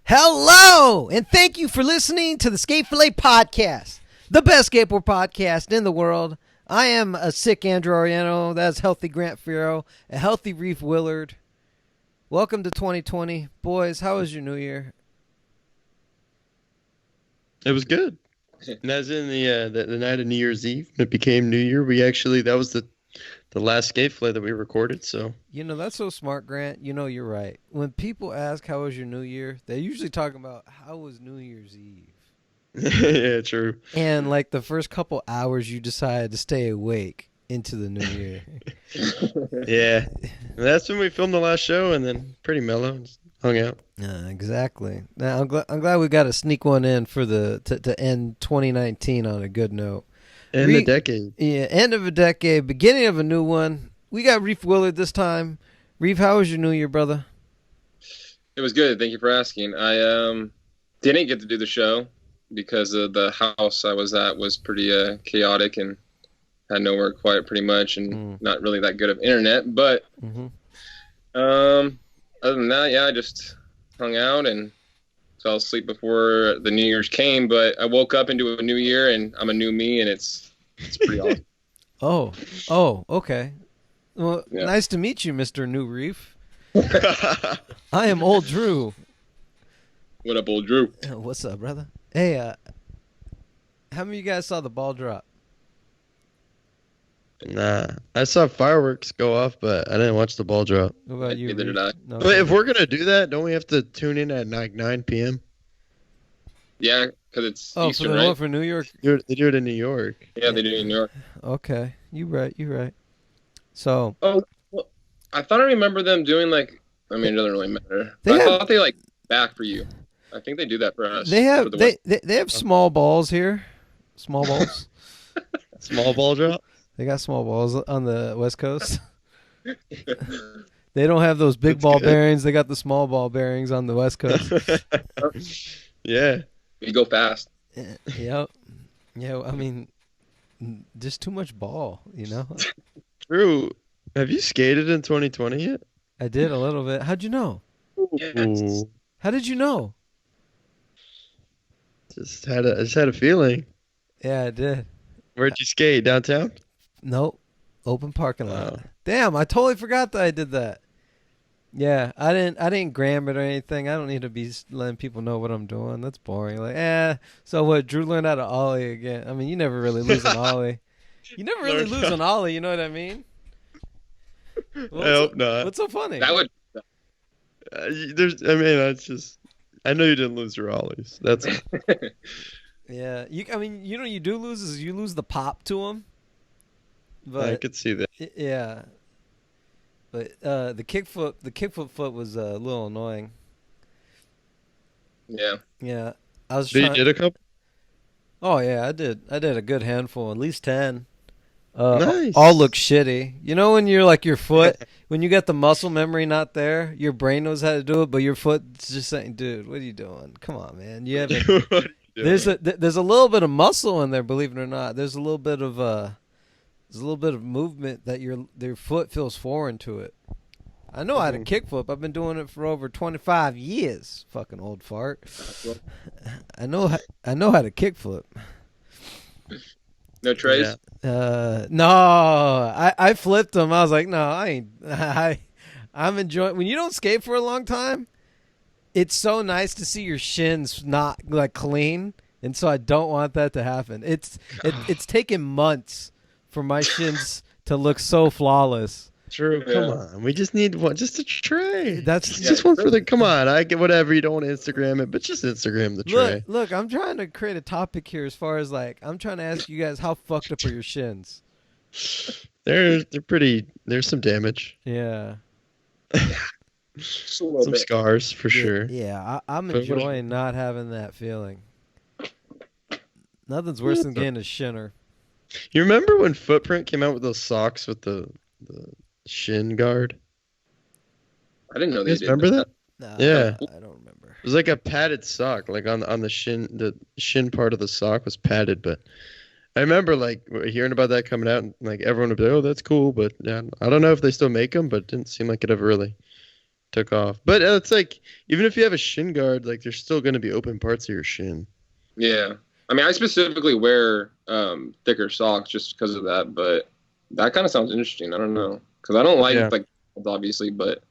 Hello, and thank you for listening to the Fillet podcast, the best skateboard podcast in the world. I am a sick Andrew Ariano. That's healthy Grant Farrow, a healthy Reef Willard. Welcome to 2020. Boys, how was your new year? It was good. And as in the night of New Year's Eve, it became New Year. That was the last skate Fillet that we recorded. So that's so smart, Grant. You're right. When people ask how was your new year, they're usually talking about how was New Year's Eve. Yeah, true. And like the first couple hours, you decided to stay awake into the new year. Yeah, and that's when we filmed the last show, and then pretty mellow, just hung out. Exactly. Now I'm glad we got to sneak one in for to end 2019 on a good note. End the decade. Yeah, end of a decade, beginning of a new one. We got Reef Willard this time. Reef, how was your new year, brother? It was good. Thank you for asking. I didn't get to do the show because of the house I was at was pretty chaotic and had nowhere quiet pretty much, and not really that good of internet. But other than that, yeah, I just hung out and fell asleep before the New Year's came. But I woke up into a new year, and I'm a new me, and it's pretty awesome. Oh, okay. Well, Yeah. Nice to meet you, Mr. New Reef. I am Old Drew. What up, old Drew? What's up, brother? Hey, how many of you guys saw the ball drop? Nah, I saw fireworks go off, but I didn't watch the ball drop. What about you, Neither Reef? did I. No, But if we're gonna do that, don't we have to tune in at like 9 p.m.? Yeah, because it's for Eastern, the right? one for New York. They do it in New York. Yeah, they do it in New York. Okay, you right. So Oh, well, I thought I remember them doing like. I mean, it doesn't really matter. They But I have- thought they like back for you. I think they do that for us. they have for the they have small balls here, small balls. Small ball drop. They got small balls on the West Coast. They don't have those big ball good. bearings. They got the small ball bearings on the West Coast. Yeah. You go fast. Yep. Yeah, I mean, just too much ball, Drew, have you skated in 2020 yet? I did a little bit. How'd you know? Yes. Ooh, How did you know? just had a feeling. Yeah, I did. Where'd you skate? Downtown? Nope. Open parking lot. Oh. Damn, I totally forgot that I did that. Yeah, I didn't gram it or anything. I don't need to be letting people know what I'm doing. That's boring. Like, so what? Drew learned how to ollie again. I mean, you never really lose an ollie. You never really Learned lose how- an ollie. You know what I mean? I hope not. What's so funny? That would. That's just. I know you didn't lose your ollies. That's Yeah, you do lose is you lose the pop to them. But I could see that. yeah, but the kick foot foot was a little annoying. Yeah. Yeah, I was Did you trying. did a couple? Oh yeah, I did a good handful, at least 10. Nice. All look shitty. You know when you're like your foot, when you got the muscle memory not there, your brain knows how to do it, but your foot's just saying, "Dude, what are you doing? Come on, man. You haven't." What are you There's doing? a little bit of muscle in there, believe it or not. There's a little bit of movement that your foot feels foreign to it. I know how to kick flip. I've been doing it for over 25 years. Fucking old fart. I know how to kick flip. No trays. Yeah. No, I flipped them. I was like, no, I ain't. I'm enjoying when you don't skate for a long time. It's so nice to see your shins not like clean, and so I don't want that to happen. It's taken months for my shins to look so flawless. Drew, come on. We just need one, just a tray. That's Just one for the. Come on, I get whatever. You don't want to Instagram it, but just Instagram the tray. look. I'm trying to create a topic here as far as like I'm trying to ask you guys how fucked up are your shins? They're pretty. There's some damage, Yeah. Just a little some bit. scars for sure. Yeah, I'm But what- enjoying not having that feeling. Nothing's worse than getting a shinner. You remember when Footprint came out with those socks with the shin guard? I didn't know You they guys did remember that? Nah, Yeah. I don't remember. It was like a padded sock, like on the shin. The shin part of the sock was padded, but I remember like hearing about that coming out, and like everyone would be like, "Oh, that's cool," but yeah, I don't know if they still make them, but it didn't seem like it ever really took off. But it's like, even if you have a shin guard, like there's still going to be open parts of your shin. Yeah. I mean, I specifically wear thicker socks just because of that, but that kind of sounds interesting. I don't know. Because I don't like obviously, but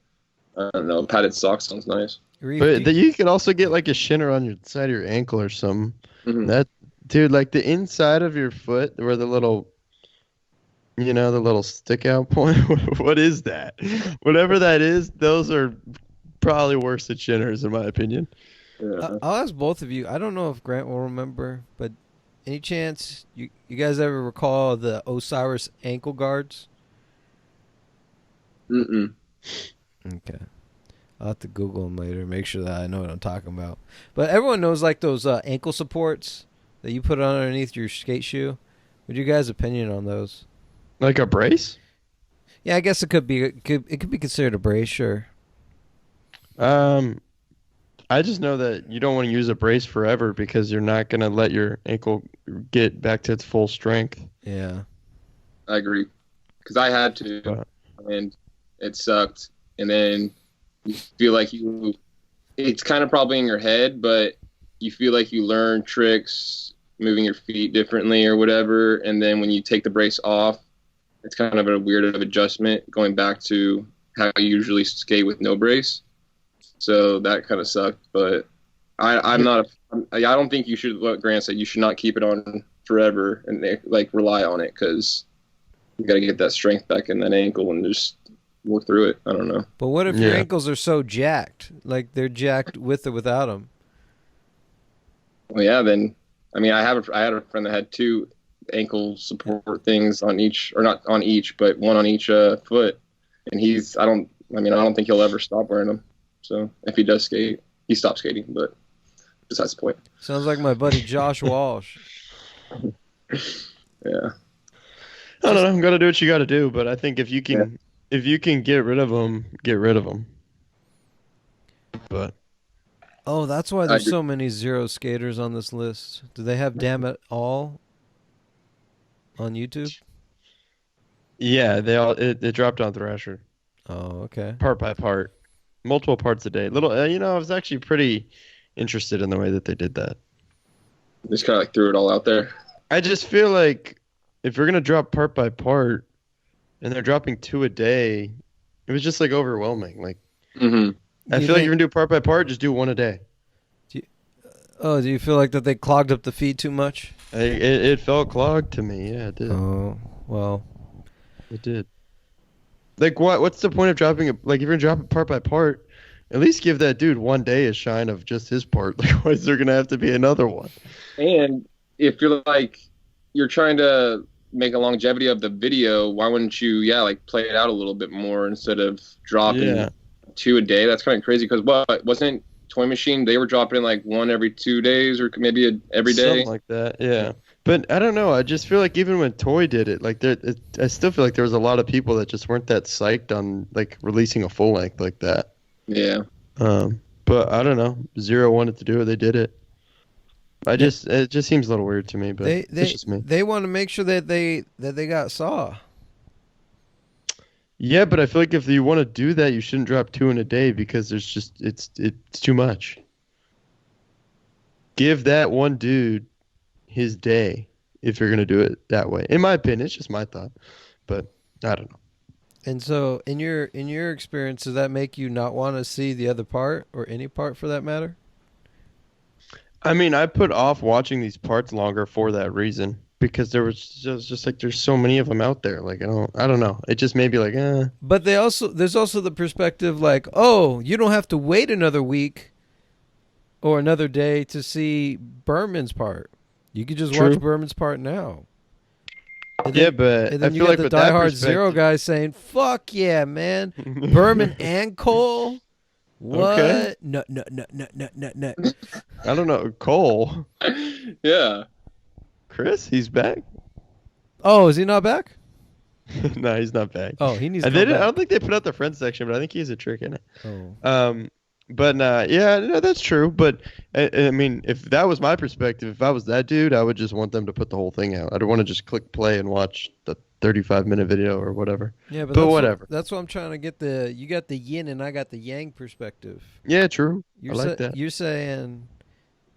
I don't know. Padded socks sounds nice. But you could also get like a shinner on your side of your ankle or something. Mm-hmm. That, dude, like the inside of your foot where the little, the little stick out point. What is that? Whatever that is, those are probably worse than shinners, in my opinion. Yeah. I'll ask both of you. I don't know if Grant will remember, but any chance you guys ever recall the Osiris ankle guards? Mm-mm. Okay. I'll have to Google them later, make sure that I know what I'm talking about. But everyone knows like those ankle supports that you put on underneath your skate shoe. What's your guys' opinion on those? Like a brace? Yeah, I guess it could be considered a brace, sure. I just know that you don't want to use a brace forever because you're not going to let your ankle get back to its full strength. Yeah. I agree. Because I had to, and it sucked. And then you feel like it's kind of probably in your head, but you feel like you learn tricks, moving your feet differently or whatever. And then when you take the brace off, it's kind of a weird adjustment going back to how you usually skate with no brace. So that kind of sucked, but I don't think you should, what Grant said, you should not keep it on forever and like rely on it because you got to get that strength back in that ankle and just work through it. I don't know. But what if your ankles are so jacked? Like they're jacked with or without them? Well, yeah, then, I mean, I had a friend that had 2 ankle support things on each, or not on each, but one on each foot. And I don't think he'll ever stop wearing them. So if he does skate, he stops skating, but besides the point. Sounds like my buddy Josh Walsh. Yeah. I don't know. Got to do what you got to do, but I think if you can get rid of them, get rid of them. But oh, that's why there's so many zero skaters on this list. Do they have Damn It All on YouTube? Yeah, it dropped on Thrasher. Oh, okay. Part by part. Multiple parts a day. I was actually pretty interested in the way that they did that. Just kind of like threw it all out there. I just feel like if you're going to drop part by part and they're dropping 2 a day, it was just like overwhelming. Like, I feel like you're going to do part by part, just do 1 a day. Do you feel like that they clogged up the feed too much? It felt clogged to me. Yeah, it did. Oh, well. It did. Like, what's the point of dropping it? Like, if you're going to drop it part by part, at least give that dude 1 day a shine of just his part. Like, why is there going to have to be another one? And if you're trying to make a longevity of the video, why wouldn't you, play it out a little bit more instead of dropping 2 a day? That's kind of crazy because wasn't Toy Machine, they were dropping like 1 every 2 days or maybe every day? Something like that, yeah. But I don't know. I just feel like even when Toy did it, like I still feel like there was a lot of people that just weren't that psyched on like releasing a full length like that. Yeah. But I don't know. Zero wanted to do it. They did it. It just seems a little weird to me. But it's just me. They want to make sure that they got saw. Yeah, but I feel like if you want to do that, you shouldn't drop 2 in a day because there's just it's too much. Give that one dude his day if you're gonna do it that way. In my opinion, it's just my thought, but I don't know. And so, in your experience, does that make you not want to see the other part or any part for that matter? I mean, I put off watching these parts longer for that reason because there's so many of them out there. Like I don't know. It just made me like, eh. But there's also the perspective like, oh, you don't have to wait another week or another day to see Berman's part. You could just watch Berman's part now. And then, but and then I you feel got like the with diehard Zero guy saying, "Fuck yeah, man, Berman and Cole." What? Okay. No. I don't know. Cole. Yeah. Chris, he's back. Oh, is he not back? No, he's not back. Oh, he needs to I come back. don't think they put out the friends section, but I think he has a trick in it. Oh. But yeah, no, that's true. But I mean, if that was my perspective, if I was that dude, I would just want them to put the whole thing out. I'd want to just click play and watch the 35-minute video or whatever. Yeah, but But that's whatever. That's what I'm trying to get you got the yin and I got the yang perspective. Yeah, true. I like that. You're saying,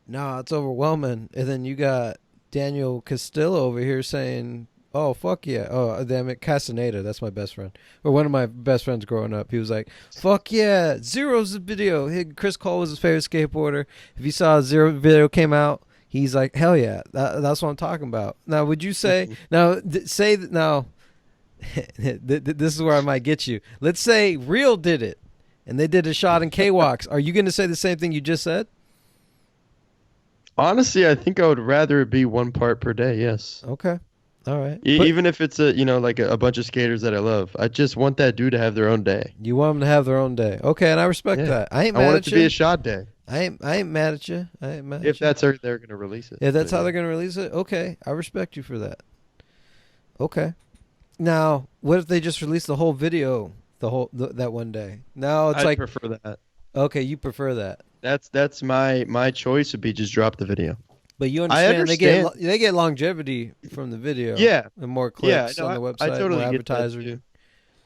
nah, it's overwhelming. And then you got Daniel Castillo over here saying, oh, fuck yeah. Oh, damn it. Castaneda, that's my best friend. Or one of my best friends growing up. He was like, fuck yeah. Zero's the video. Chris Cole was his favorite skateboarder. If he saw a Zero video came out, he's like, hell yeah. That's what I'm talking about. Now, would you say, this is where I might get you. Let's say Real did it and they did a shot in K-Walks. Are you going to say the same thing you just said? Honestly, I think I would rather it be one part per day. Yes. Okay. All right. Even if it's like a bunch of skaters that I love, I just want that dude to have their own day. You want them to have their own day. Okay, and I respect that. I ain't mad at you. I want it to be a shot day. I ain't mad at you. If that's how they're going to release it. Yeah, that's how they're going to release it? Okay, I respect you for that. Okay. Now, what if they just release the whole video that one day? Now it's I prefer that. Okay, you prefer that. That's my choice would be just drop the video. But you understand, they get longevity from the video. Yeah. And more clicks on the website, I totally more get advertisers. that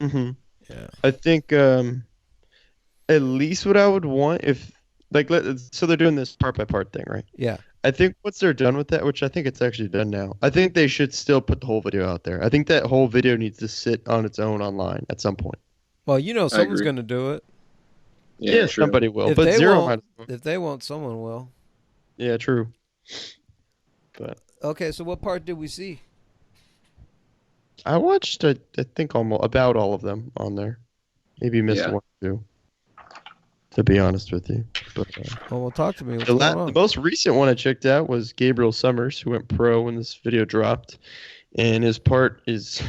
too. Mm-hmm. Yeah. I think at least what I would want if so they're doing this part by part thing, right? Yeah. I think once they're done with that, which I think it's actually done now, I think they should still put the whole video out there. I think that whole video needs to sit on its own online at some point. Well, someone's going to do it. Yeah, somebody will. If But if they won't, someone will. Yeah, true. But okay, so what part did we see? I watched, I think, almost about all of them on there. Maybe missed one or two, to be honest with you. But, well, talk to me. The most recent one I checked out was Gaberiel Summers, who went pro when this video dropped. And his part is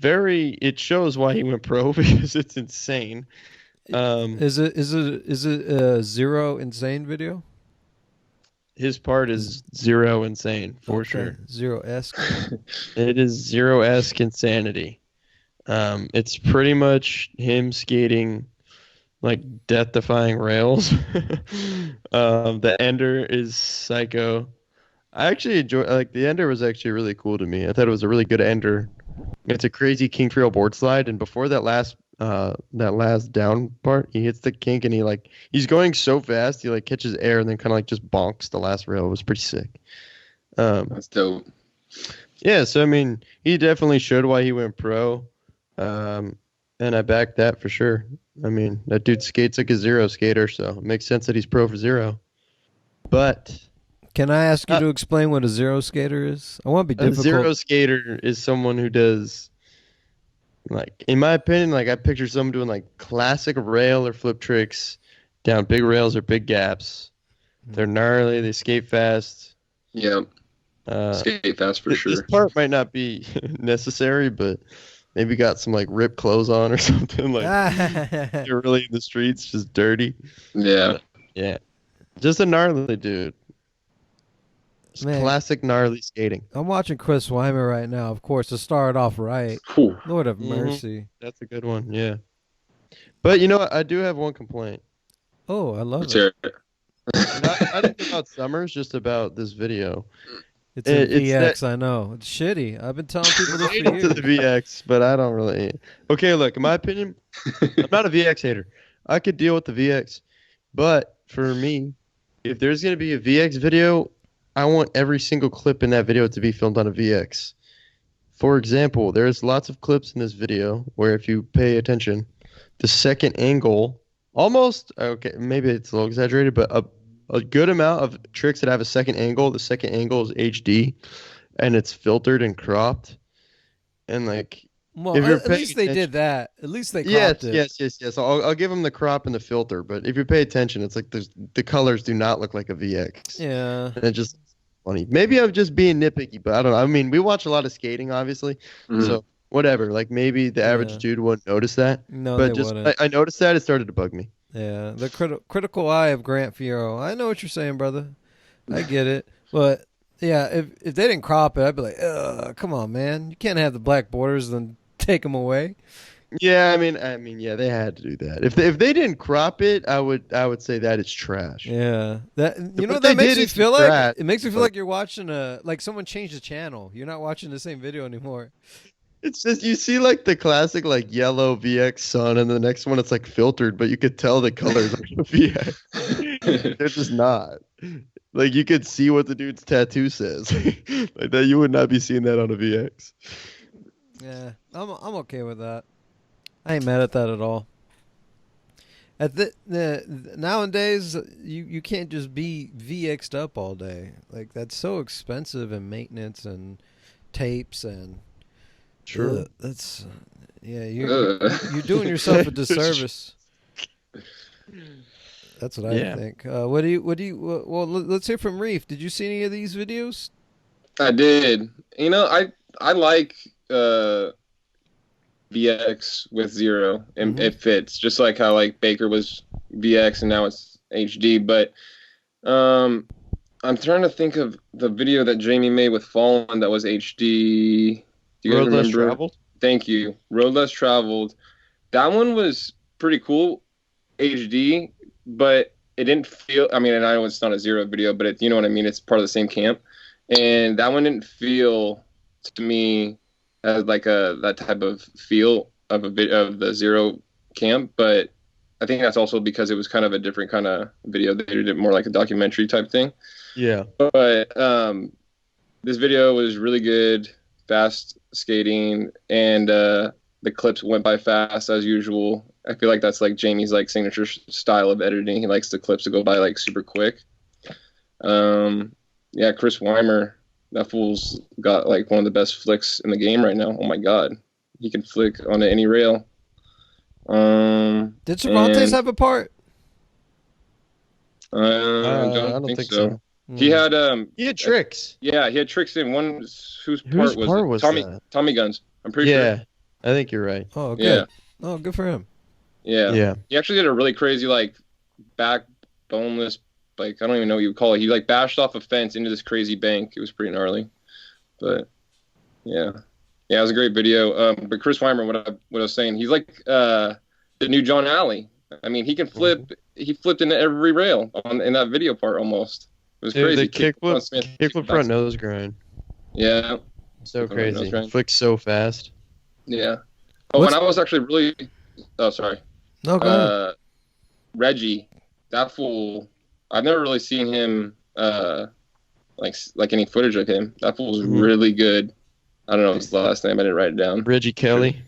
it shows why he went pro because it's insane. Is it a Zero insane video? His part is Zero insane for sure. Zero-esque. It is Zero-esque insanity. It's pretty much him skating like death-defying rails. The ender is psycho. I actually enjoy the ender was actually really cool to me. I thought it was a really good ender. It's a crazy king trail board slide, and before that last down part, he hits the kink and he's going so fast he catches air and then kind of just bonks the last rail. It was pretty sick. That's dope. Yeah, so I mean, he definitely showed why he went pro, and I back that for sure. I mean, that dude skates like a Zero skater, so it makes sense that he's pro for Zero. But can I ask you to explain what a Zero skater is? I want to be difficult. A Zero skater is someone who does, in my opinion, I picture someone doing classic rail or flip tricks down big rails or big gaps. They're gnarly. They skate fast. Yeah. Skate fast for sure. This part might not be necessary, but maybe got some ripped clothes on or something. You're really in the streets, just dirty. Yeah. Yeah. Just a gnarly dude. Man, classic gnarly skating. I'm watching Chris Wimer right now, of course, to start off right. Ooh. Lord have mercy. That's a good one, yeah. But you know what? I do have one complaint. Oh, I love it. Not even about Summers, just about this video. It's a VX, I know. It's shitty. I've been telling people this for years. To the VX, but I don't really. Okay, look, in my opinion, I'm not a VX hater. I could deal with the VX. But for me, if there's going to be a VX video, I want every single clip in that video to be filmed on a VX. For example, there's lots of clips in this video where if you pay attention, the second angle, almost, okay, maybe it's a little exaggerated, but a good amount of tricks that have a second angle, the second angle is HD, and it's filtered and cropped. And well, at least they did that. At least they cropped it. Yes. I'll give them the crop and the filter, but if you pay attention, it's the colors do not look like a VX. Yeah. And it just funny. Maybe I'm just being nitpicky, but I don't know. I mean, we watch a lot of skating, obviously, so whatever. Maybe the average dude wouldn't notice that. No, but they wouldn't. I noticed that. It started to bug me. Yeah, the critical eye of Grant Fierro. I know what you're saying, brother. I get it. But, yeah, if they didn't crop it, I'd be like, ugh, come on, man. You can't have the black borders and take them away. Yeah, I mean, yeah, they had to do that. If they didn't crop it, I would say that it's trash. Yeah, that that makes me feel like. It makes me feel like you're watching someone changed the channel. You're not watching the same video anymore. It's just you see like the classic like yellow VX Sun, and the next one it's like filtered, but you could tell the colors are the VX. They're just not. Like you could see what the dude's tattoo says. Like that, you would not be seeing that on a VX. Yeah, I'm okay with that. I ain't mad at that at all. At nowadays, you can't just be VX'd up all day. Like that's so expensive and maintenance and tapes and. True. That's you're doing yourself a disservice. That's what I think. What do you? Well, let's hear from Reef. Did you see any of these videos? I did. You know, I like VX with zero, and it fits just like how like Baker was VX and now it's HD. But I'm trying to think of the video that Jamie made with Fallen that was HD. Do you guys Road Less remember? Traveled? Thank you. Road Less Traveled. That one was pretty cool, HD, but it didn't feel. I mean, and I know it's not a zero video, but you know what I mean. It's part of the same camp, and that one didn't feel to me as like that type of feel of a bit of the zero camp. But I think that's also because it was kind of a different kind of video. They did it more like a documentary type thing. Yeah. But this video was really good. Fast skating, and the clips went by fast as usual. I feel like that's like Jamie's like signature style of editing. He likes the clips to go by like super quick. Yeah, Chris Wimer, that fool's got like one of the best flicks in the game right now. Oh my god, he can flick onto any rail. Did Cervantes have a part? I don't think so. He had tricks. Yeah, he had tricks in one. Whose part was Tommy? That? Tommy Guns. I'm pretty sure. Yeah, I think you're right. Oh, good. Yeah. Oh, good for him. Yeah. Yeah. He actually did a really crazy like back boneless, like I don't even know what you would call it. He like bashed off a fence into this crazy bank. It was pretty gnarly. But yeah, it was a great video. But Chris Wimer, what I was saying, he's like the new John Alley. I mean, he can flip. Mm-hmm. He flipped into every rail in that video part almost. It was crazy. The kickflip front nose grind. Yeah. So crazy. Flicks so fast. Yeah. Oh, and I was actually really. Oh, sorry. No, go ahead. Reggie, that fool. I've never really seen him like any footage of him. That fool was really good. I don't know his last name. I didn't write it down. Reggie Kelly.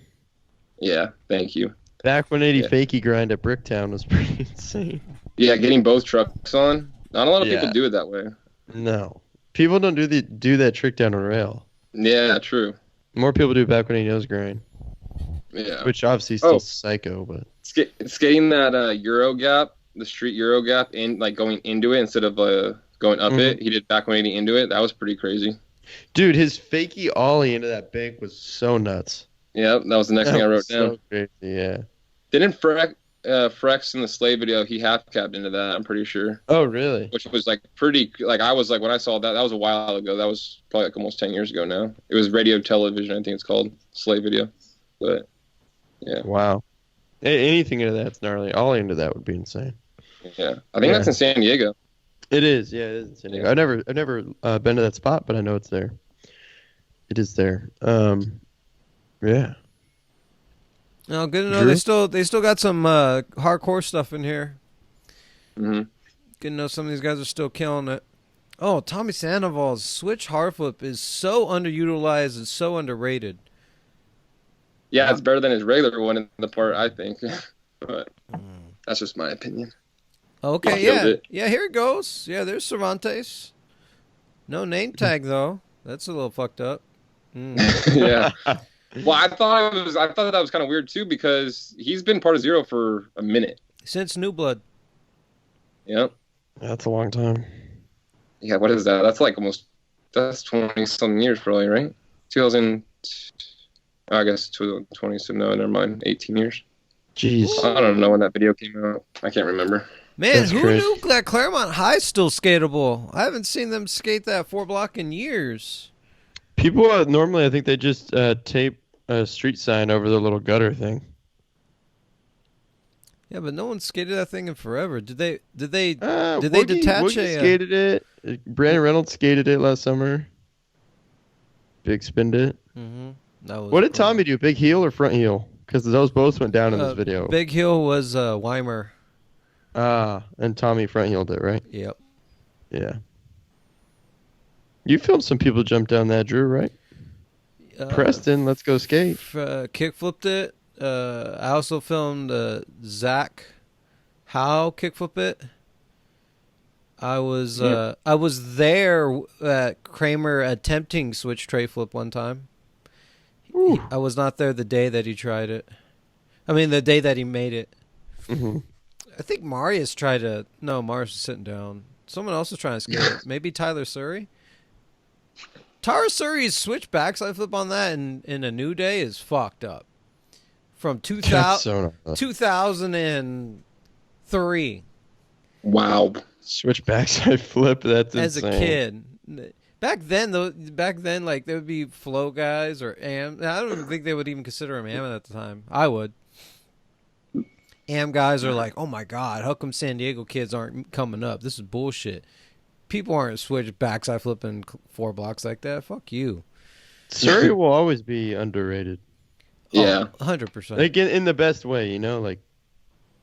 Yeah. Thank you. Back 180 fakie grind at Bricktown was pretty insane. Yeah, getting both trucks on. Not a lot of people do it that way. No. People don't do that trick down a rail. Yeah, true. More people do back 180 nose grind. Yeah. Which obviously is still psycho, but skating that Euro gap, the street Euro gap, in like going into it instead of going up it. He did back 180 into it. That was pretty crazy. Dude, his fakie ollie into that bank was so nuts. Yeah, that was the next thing I wrote down. So crazy, yeah. Didn't Frex in the Slay video, he half-capped into that, I'm pretty sure. Oh, really? Which was like pretty, like I was like, when I saw that was a while ago. That was probably like almost 10 years ago now. It was Radio Television, I think it's called, Slay video. But, yeah. Wow. Anything into that's gnarly. Ollie into that would be insane. Yeah. I think that's in San Diego. It is, yeah, it is in San Diego. I've never been to that spot, but I know it's there. It is there. Yeah. No, good to know. Drew? They still got some hardcore stuff in here. Mm-hmm. Good to know some of these guys are still killing it. Oh, Tommy Sandoval's switch hard flip is so underutilized and so underrated. Yeah, it's better than his regular one in the part, I think. But that's just my opinion. Okay, yeah. Yeah, here it goes. Yeah, there's Cervantes. No name tag, though. That's a little fucked up. Yeah. Well, I thought that was kind of weird too because he's been part of Zero for a minute since New Blood. Yep, that's a long time. Yeah, what is that? That's like that's 20-something years probably, right? 2000. I guess 20. So no, never mind. 18 years. Jeez. I don't know when that video came out. I can't remember. Man, that's who knew that Claremont High's still skatable? I haven't seen them skate that 4 block in years. People normally, I think they just tape a street sign over the little gutter thing. Yeah, but no one skated that thing in forever. Did they detach Woogie skated it. Brandon Reynolds skated it last summer. Big spinned it. Mm-hmm. That was What did cool. Tommy do? Big heel or front heel? Because those both went down in this video. Big heel was Wimer. And Tommy front heeled it, right? Yep. Yeah. You filmed some people jump down that, Drew, right? Preston, let's go skate. Kick flipped it. I also filmed Zach How kick flip it. I was there at Kramer attempting switch tray flip one time. I was not there the day that he tried it. I mean, the day that he made it. Mm-hmm. I think Marius tried to. No, Marius was sitting down. Someone else was trying to skate it. Maybe Tyler Surrey. Tyler Surrey's switch backside flip on that in a new day is fucked up. From 2003. Wow. Switch backside flip. That's As insane. a kid. Back then, like there would be flow guys or am. I don't even think they would even consider him am at the time. I would. Am guys are like, oh my god, how come San Diego kids aren't coming up? This is bullshit. People aren't switch backside flipping 4 blocks like that. Fuck you. Surrey will always be underrated. Yeah, 100%. Like in the best way, you know, like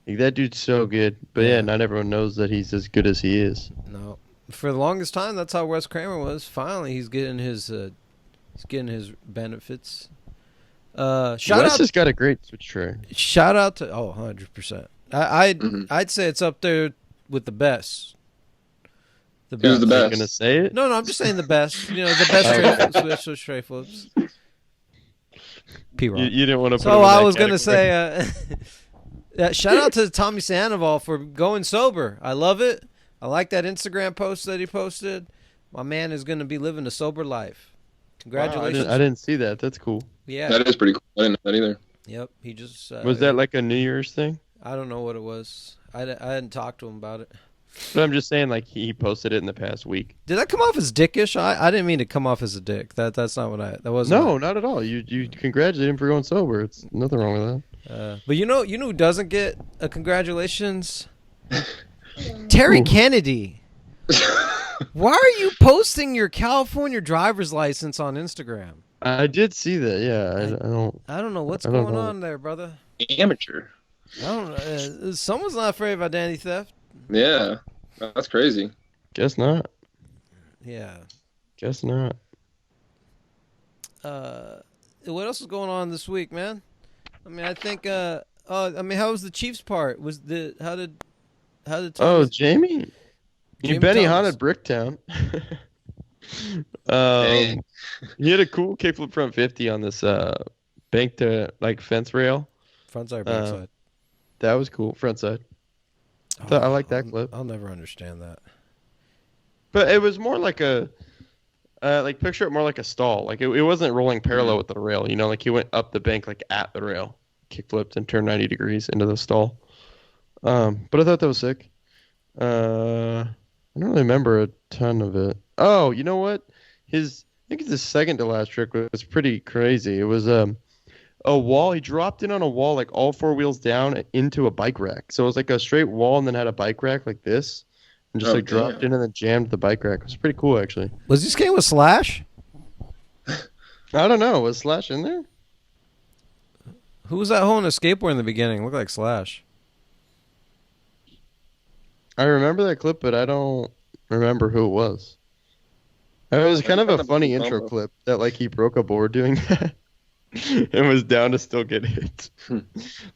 that dude's so good. But yeah, not everyone knows that he's as good as he is. No, for the longest time, that's how Wes Kramer was. Finally, he's getting his benefits. Wes has got a great switch tray. Shout out to 100%. I'd say it's up there with the best. Who's the Are you best? gonna say it? No, I'm just saying the best. You know, the best switch tray flips. P-Rock. You didn't want to. So I was gonna say, shout out to Tommy Sandoval for going sober. I love it. I like that Instagram post that he posted. My man is gonna be living a sober life. Congratulations! Wow, I didn't see that. That's cool. Yeah, That is pretty cool. I didn't know that either. Yep. He just Was that like a New Year's thing? I don't know what it was. I hadn't talked to him about it. But I'm just saying, like he posted it in the past week. Did that come off as dickish? I didn't mean to come off as a dick. That's not what that wasn't. No, not at all. You congratulate him for going sober. It's nothing wrong with that. But you know who doesn't get a congratulations? Terry Kennedy. Why are you posting your California driver's license on Instagram? I did see that. Yeah, I don't know what's I don't going know. on there, brother. Amateur. I don't know. Someone's not afraid of identity theft. Yeah, that's crazy. guess not. Yeah. Guess not. What else is going on this week, man? I mean, I think. How was the Chiefs part? How did? Jamie. Jamie Benny Thomas. haunted Bricktown. Dang. He had a cool kickflip front 50 on this bank to like fence rail. Front side, back side. That was cool. Front side. I like that clip. I'll never understand that. But it was more like a like picture it more like a stall. Like it wasn't rolling parallel with the rail. You know, like he went up the bank like at the rail, kickflipped and turned 90 degrees into the stall. But I thought that was sick. I don't really remember a ton of it. Oh, you know what? I think his second to last trick was pretty crazy. It was a wall. He dropped in on a wall, like all 4 wheels down into a bike rack. So it was like a straight wall and then had a bike rack like this, and just dropped in and then jammed the bike rack. It was pretty cool, actually. Was he skating with Slash? I don't know. Was Slash in there? Who was that holding a skateboard in the beginning? Looked like Slash. I remember that clip, but I don't remember who it was. It was kind of a funny intro clip that like he broke a board doing that. And was down to still get hit.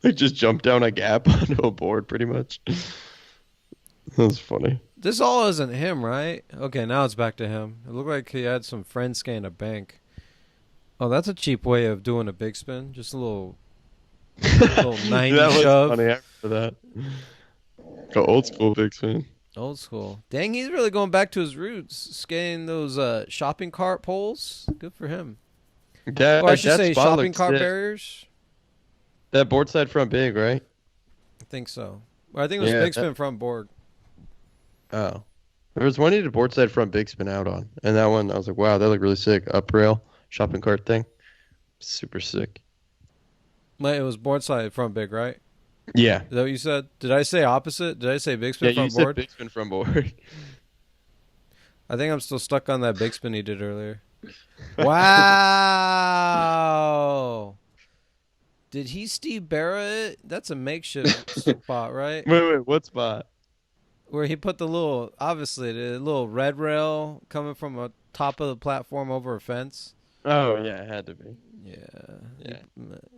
Like just jumped down a gap onto a board pretty much. That was funny. This all isn't him, right? Okay, now it's back to him. It looked like he had some friends skating a bank. Oh, that's a cheap way of doing a big spin. Just a little 90 that was shove. funny after that. The old school big spin. Old school. Dang, he's really going back to his roots. Skating those shopping cart poles. Good for him. Or I should say shopping cart barriers. That board side front big, right? I think so. Or I think it was big spin front board. Oh. There was one he did board side front big spin out on. And that one, I was like, wow, that looked really sick. Up rail, shopping cart thing. Super sick. Wait, it was board side front big, right? Yeah. Is that what you said? Did I say opposite? Did I say big spin front you said board? big spin front board. I think I'm still stuck on that big spin he did earlier. Wow. Did he Steve Barra it? That's a makeshift spot, right? Wait, what spot? Where he put the little, obviously, the little red rail coming from the top of the platform over a fence. Oh yeah, it had to be. Yeah.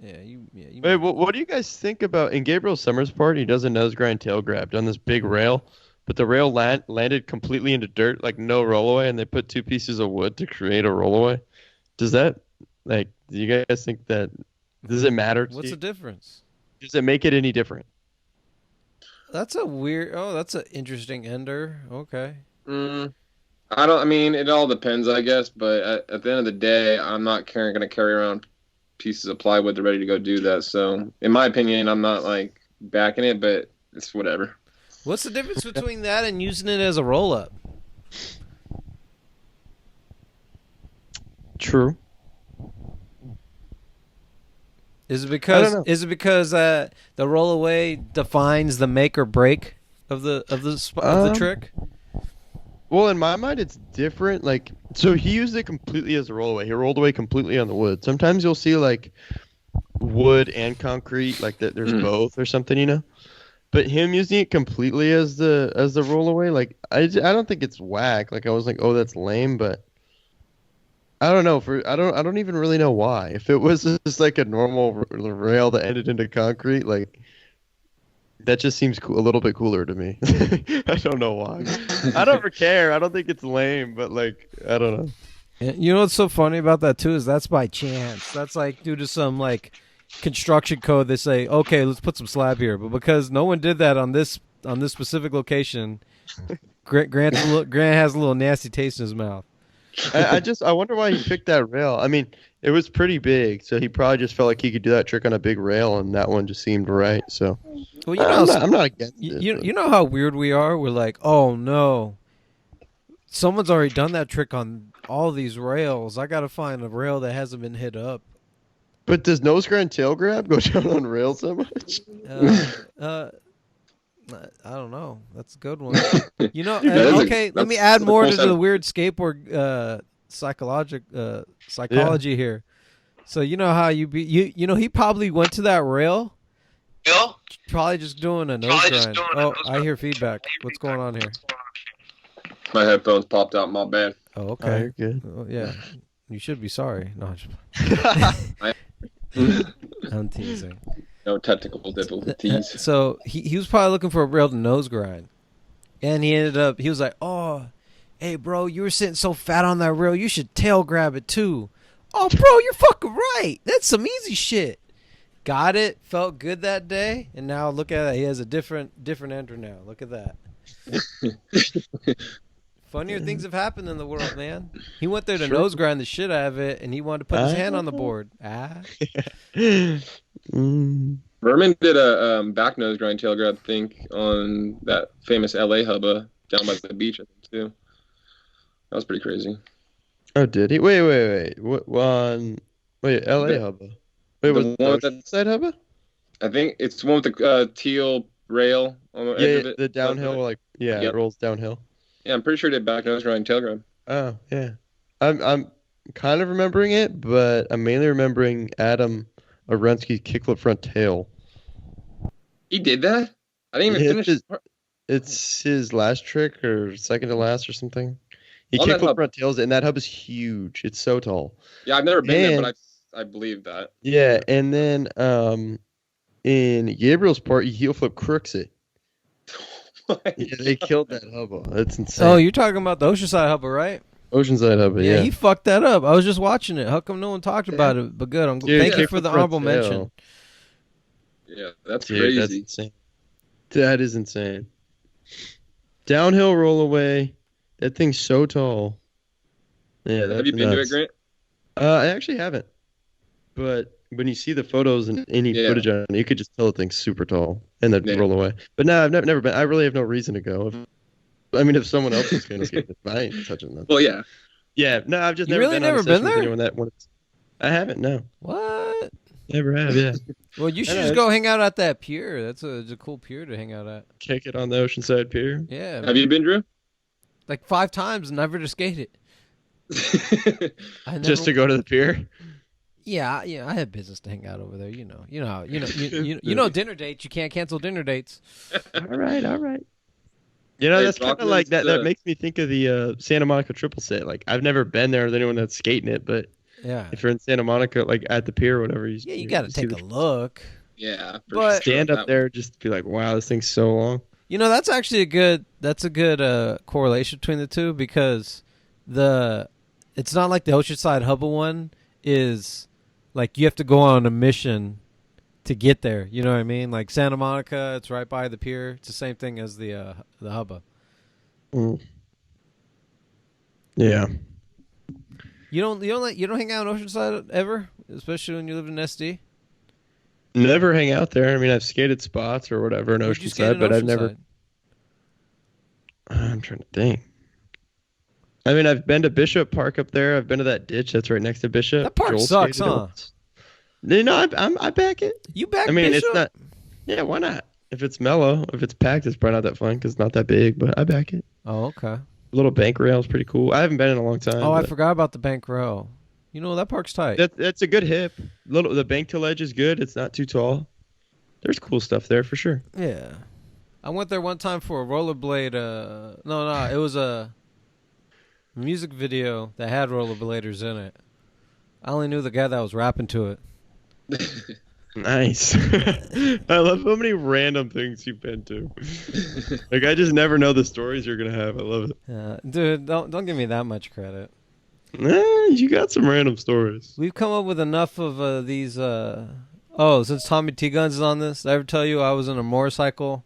Yeah. You Wait, what do you guys think about in Gabriel Summers' part? He does a nose grind tail grab on this big rail, but the rail landed completely into dirt, like no rollaway, and they put two pieces of wood to create a rollaway. Does that, like, do you guys think that, does it matter to What's you? the difference? Does it make it any different? That's a weird, that's an interesting ender. Okay. I mean, it all depends, I guess. But at the end of the day, I'm not going to carry around pieces of plywood. They're ready to go do that. So, in my opinion, I'm not like backing it, but it's whatever. What's the difference between that and using it as a roll up? True. Is it I don't know. because the rollaway defines the make or break of the trick? Well, in my mind, it's different. Like, so he used it completely as a rollaway. He rolled away completely on the wood. Sometimes you'll see like wood and concrete, like that. There's both or something, you know. But him using it completely as the rollaway, like I don't think it's whack. Like I was like, oh, that's lame, but I don't know. I don't even really know why. If it was just like a normal rail that ended into concrete, like that just seems cool, a little bit cooler to me. I don't know why. I don't care. I don't think it's lame, but like I don't know. You know what's so funny about that too is that's by chance. That's like due to some like construction code. They say, okay, let's put some slab here, but because no one did that on this specific location, Grant has a little nasty taste in his mouth. I wonder why he picked that rail. I mean, it was pretty big, so he probably just felt like he could do that trick on a big rail, and that one just seemed right. So, well, you know, I'm not against it. You know how weird we are. We're like, oh no, someone's already done that trick on all these rails. I gotta find a rail that hasn't been hit up. But does nose grind tail grab go down on rails so much? I don't know. That's a good one. You know, Okay, let me add that's more the to first the time. weird skateboard psychology here. So you know how you know he probably went to that rail, probably just doing a nose grind. Oh, I hear feedback. What's going on here? My headphones popped out. My bad. Oh, Oh, okay. you're good. Oh, yeah, you should be sorry. No, I'm teasing. No technical difficulties. So he was probably looking for a rail to nose grind, and he was like, oh, hey bro, you were sitting so fat on that rail, you should tail grab it too. Oh bro, you're fucking right. That's some easy shit. Got it. Felt good that day, and now look at that. He has a different ender now. Look at that. Funnier things have happened in the world, man. He went there to nose grind the shit out of it, and he wanted to put his hand on the board. Vermin did a back nose grind tail grab, I think, on that famous LA hubba down by the beach, I think, too. That was pretty crazy. Oh, did he? Wait. What one? Wait, LA hubba. Wait, the was one the with the- side hubba? I think it's the one with the teal rail on the edge of it. The downhill, like Yep. it rolls downhill. Yeah, I'm pretty sure he did back nose grind tail grab. Oh, yeah. I'm kind of remembering it, but I'm mainly remembering Adam Arunsky's kickflip front tail. He did that? I didn't even finish. It's his last trick or second to last or something. He On that kickflip hub. front tails it, and that hub is huge. It's so tall. Yeah, I've never been there, And- but I believe that. Yeah, and then in Gabriel's part, he heel flip crooks it. Yeah, they killed that hubba. That's insane. Oh, you're talking about the Oceanside hubba, right? Oceanside hubba, Yeah, yeah. he fucked that up. I was just watching it. How come no one talked about it? But good. Dude, Thank you kick for the the front honorable mention. tail. Yeah, that's Dude, that's crazy. insane. That is insane. Downhill roll away. That thing's so tall. Yeah, that's Have you been to it, nuts. Grant? I actually haven't. But when you see the photos and any Yeah. footage on it, you could just tell the thing's super tall and then Yeah. roll away. But no, I've never been. I really have no reason to go. If someone else is going to skate it, I ain't touching that. Well, yeah. Yeah, no, I've just You never really been on a never session been with there? anyone that wants. I haven't, no. What? Never have, yeah. Well, you should know, just go hang out at that pier. It's a cool pier to hang out at. Kick it on the Oceanside Pier. Yeah. Have you been, Drew? Like 5 times and never to skate it. I Just to go to the pier. Yeah, I had business to hang out over there. You know, dinner dates. You can't cancel dinner dates. All right. You know, Hey, that's kind of like that. That makes me think of the Santa Monica triple set. Like, I've never been there with anyone that's skating it, but Yeah, if you're in Santa Monica, like at the pier or whatever, you got to take a look. Yeah, But- stand up there, just be like, wow, this thing's so long. You know, that's actually a good correlation between the two because it's not like the Oceanside Hubba one is like you have to go on a mission to get there. You know what I mean? Like Santa Monica, it's right by the pier. It's the same thing as the Hubba. Mm. Yeah. You don't hang out in Oceanside ever, especially when you live in SD. Never hang out there. I mean, I've skated spots or whatever in Where'd you skate Oceanside, in but I've Oceanside? never. I'm trying to think. I mean, I've been to Bishop Park up there. I've been to that ditch that's right next to Bishop. That park Joel sucks, skated huh? it. You know, I back it. You back? I mean, Bishop? it's not. Yeah, why not? If it's mellow, if it's packed, it's probably not that fun because it's not that big. But I back it. Oh, okay. Little bank rail is pretty cool. I haven't been in a long time. Oh, I but forgot about the bank row. You know that park's tight. That's a good hip. The bank to ledge is good. It's not too tall. There's cool stuff there for sure. Yeah. I went there one time for a rollerblade. No, it was a music video that had rollerbladers in it. I only knew the guy that was rapping to it. Nice. I love how many random things you've been to. Like, I just never know the stories you're gonna have. I love it. Dude, don't give me that much credit. You got some random stories. We've come up with enough of these. Since Tommy T Guns is on this, did I ever tell you I was in a motorcycle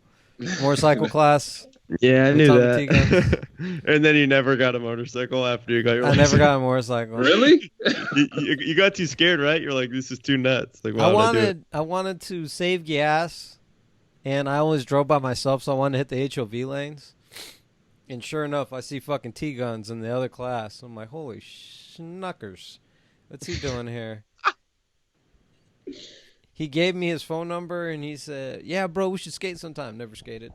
class? Yeah, I knew Tommy T that. And then you never got a motorcycle after you got your I license. never got a motorcycle. Really? You got too scared, right? You're like, this is too nuts. Like, why I wanted to save gas, and I always drove by myself, so I wanted to hit the HOV lanes. And sure enough, I see fucking T Guns in the other class. I'm like, holy schnuckers, what's he doing here? He gave me his phone number, and he said, "Yeah, bro, we should skate sometime." Never skated.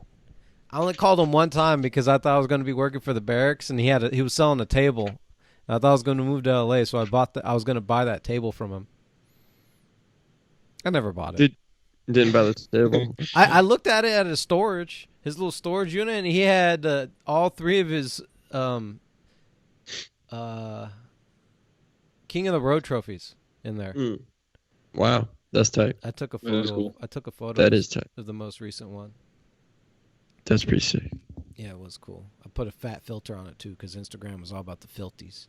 I only called him one time because I thought I was going to be working for the barracks, and he was selling a table. And I thought I was going to move to LA, so I was going to buy that table from him. I never bought it. Didn't buy the table. I looked at it at his little storage unit, and he had all three of his King of the Road trophies in there. Wow, that's tight. I took a That is photo. cool. I took a photo. That is tight. Of the most recent one. That's pretty sick. Yeah, it was cool. I put a fat filter on it too because Instagram was all about the filthies.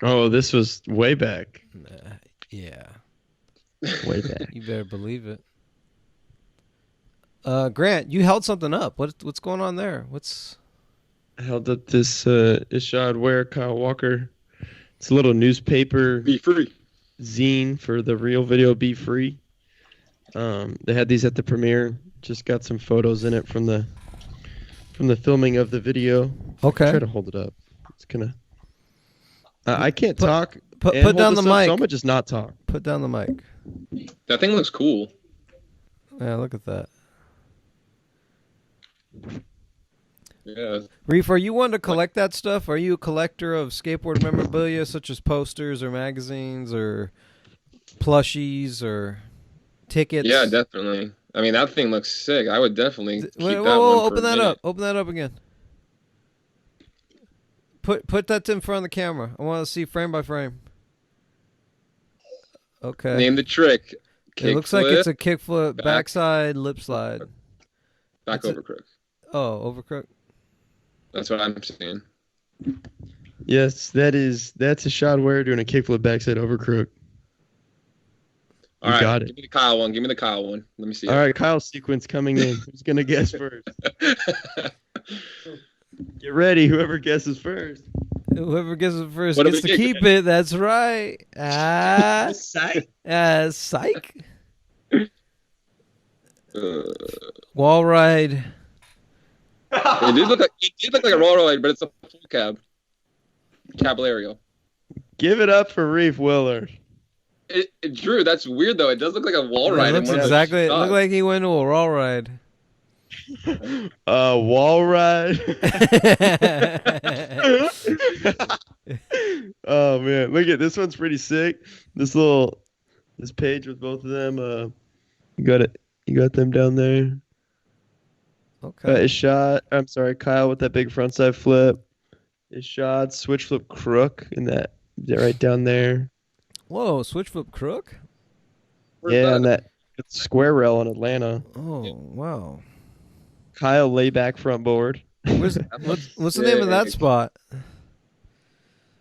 Oh, this was way back. Yeah, Way back. you better believe it. Grant, you held something up. What's going on there? I held up this Ishod Ware Kyle Walker. It's a little newspaper Be free. zine for the real video Be Free. They had these at the premiere. Just got some photos in it from the filming of the video. Okay. Try to hold it up. It's gonna. I can't talk. Put and hold down the this up, mic. So I'm gonna just not talk. Put down the mic. That thing looks cool. Yeah, look at that. Yeah. Reef, are you one to collect that stuff? Are you a collector of skateboard memorabilia such as posters or magazines or plushies or tickets? Yeah, definitely. I mean, that thing looks sick. I would definitely keep Wait, that whoa, one for open a that minute. up. Open that up again. Put that in front of the camera. I want to see frame by frame. Okay. Name the trick. It looks like it's a Kickflip, kickflip, back- backside, lip slide. back it's a- over crook. Oh, overcrook. That's what I'm seeing. Yes, that's Ishod Ware doing a kickflip backside over crook. All right, got it. give me the Kyle one. Give me the Kyle one. Let me see. All right, Kyle sequence coming in. Who's gonna guess first? Get ready, whoever guesses first. Whoever gets it first What do gets we to get, keep it. That's right. Psych. Wall ride. It did look like a roll ride, but it's a full cab. Caballero. Give it up for Reef Willard. Drew, that's weird though. It does look like a wall It ride. looks exactly. It looked like he went to a wall ride. Wall ride. Oh man, look at this one's pretty sick. This page with both of them. You got it. You got them down there. Okay. His shot. I'm sorry, Kyle with that big frontside flip. His shot, switch flip crook, and that right down there. Whoa, switch flip crook. Where's Yeah, that? and that square rail in Atlanta. Oh wow. Kyle layback front board. What's the name of that spot?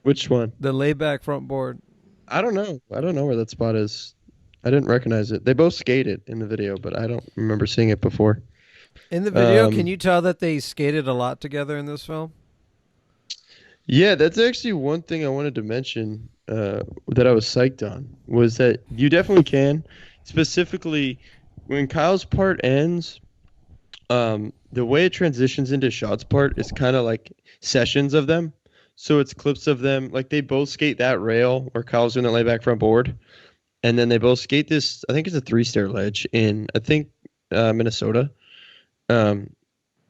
Which one? The layback front board. I don't know. I don't know where that spot is. I didn't recognize it. They both skated in the video, but I don't remember seeing it before. In the video, can you tell that they skated a lot together in this film? Yeah, that's actually one thing I wanted to mention that I was psyched on was that you definitely can. Specifically, when Kyle's part ends, the way it transitions into Shot's part is kind of like sessions of them. So it's clips of them, like they both skate that rail where Kyle's doing the layback front board. And then they both skate this, I think it's a 3-stair ledge in, I think, Minnesota. And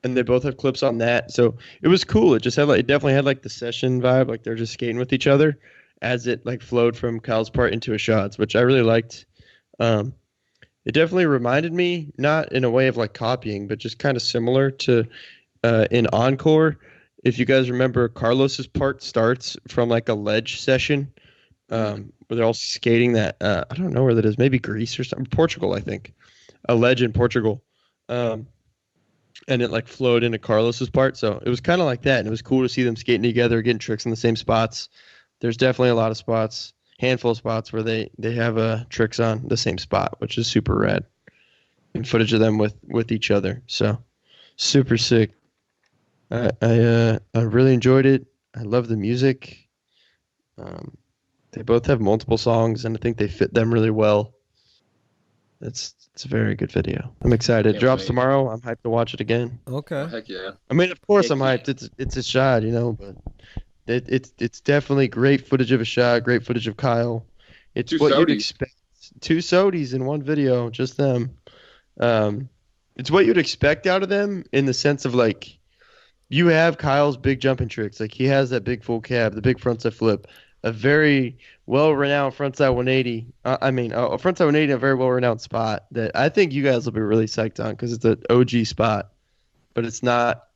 they both have clips on that. So it was cool. It just had like, it definitely had like the session vibe, like they're just skating with each other as it like flowed from Kyle's part into a Shot's, which I really liked. It definitely reminded me, not in a way of like copying, but just kind of similar to in Encore. If you guys remember, Carlos's part starts from like a ledge session where they're all skating that. I don't know where that is. Maybe Greece or something. Portugal, I think. A ledge in Portugal. And it like flowed into Carlos's part. So it was kind of like that. And it was cool to see them skating together, getting tricks in the same spots. There's definitely a lot of spots, handful of spots where they have tricks on the same spot, which is super rad. And footage of them with each other. So super sick. I really enjoyed it. I love the music. They both have multiple songs, and I think they fit them really well. It's a very good video. I'm excited. It drops tomorrow. I'm hyped to watch it again. Okay. Oh, heck yeah. I mean, of course I'm hyped. It's a shot, but it's definitely great footage of a shot. Great footage of Kyle. It's what you'd expect. 2 Sodies in one video, just them. It's what you'd expect out of them in the sense of like. You have Kyle's big jumping tricks. Like he has that big full cab, the big frontside flip, a very well-renowned frontside 180. A frontside 180, a very well-renowned spot that I think you guys will be really psyched on because it's an OG spot. But it's not.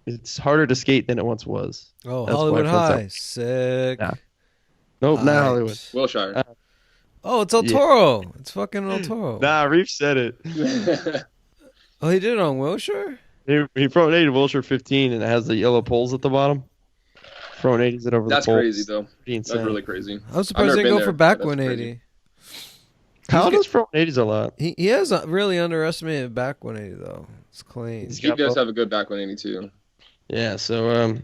It's harder to skate than it once was. Oh, that's Hollywood High, sick. Yeah. Nope, not Hollywood. Wilshire. It's El Toro. Yeah. It's fucking El Toro. Nah, Reef said it. Oh, he did it on Wilshire? He pronated Wilshire 15 and it has the yellow poles at the bottom. Pronated it over the poles. That's crazy though. That's really crazy. I was surprised he didn't go for back 180. Kyle does pronaties a lot. He has a really underestimated back 180 though. It's clean. He does have a good back 180 too. Yeah. So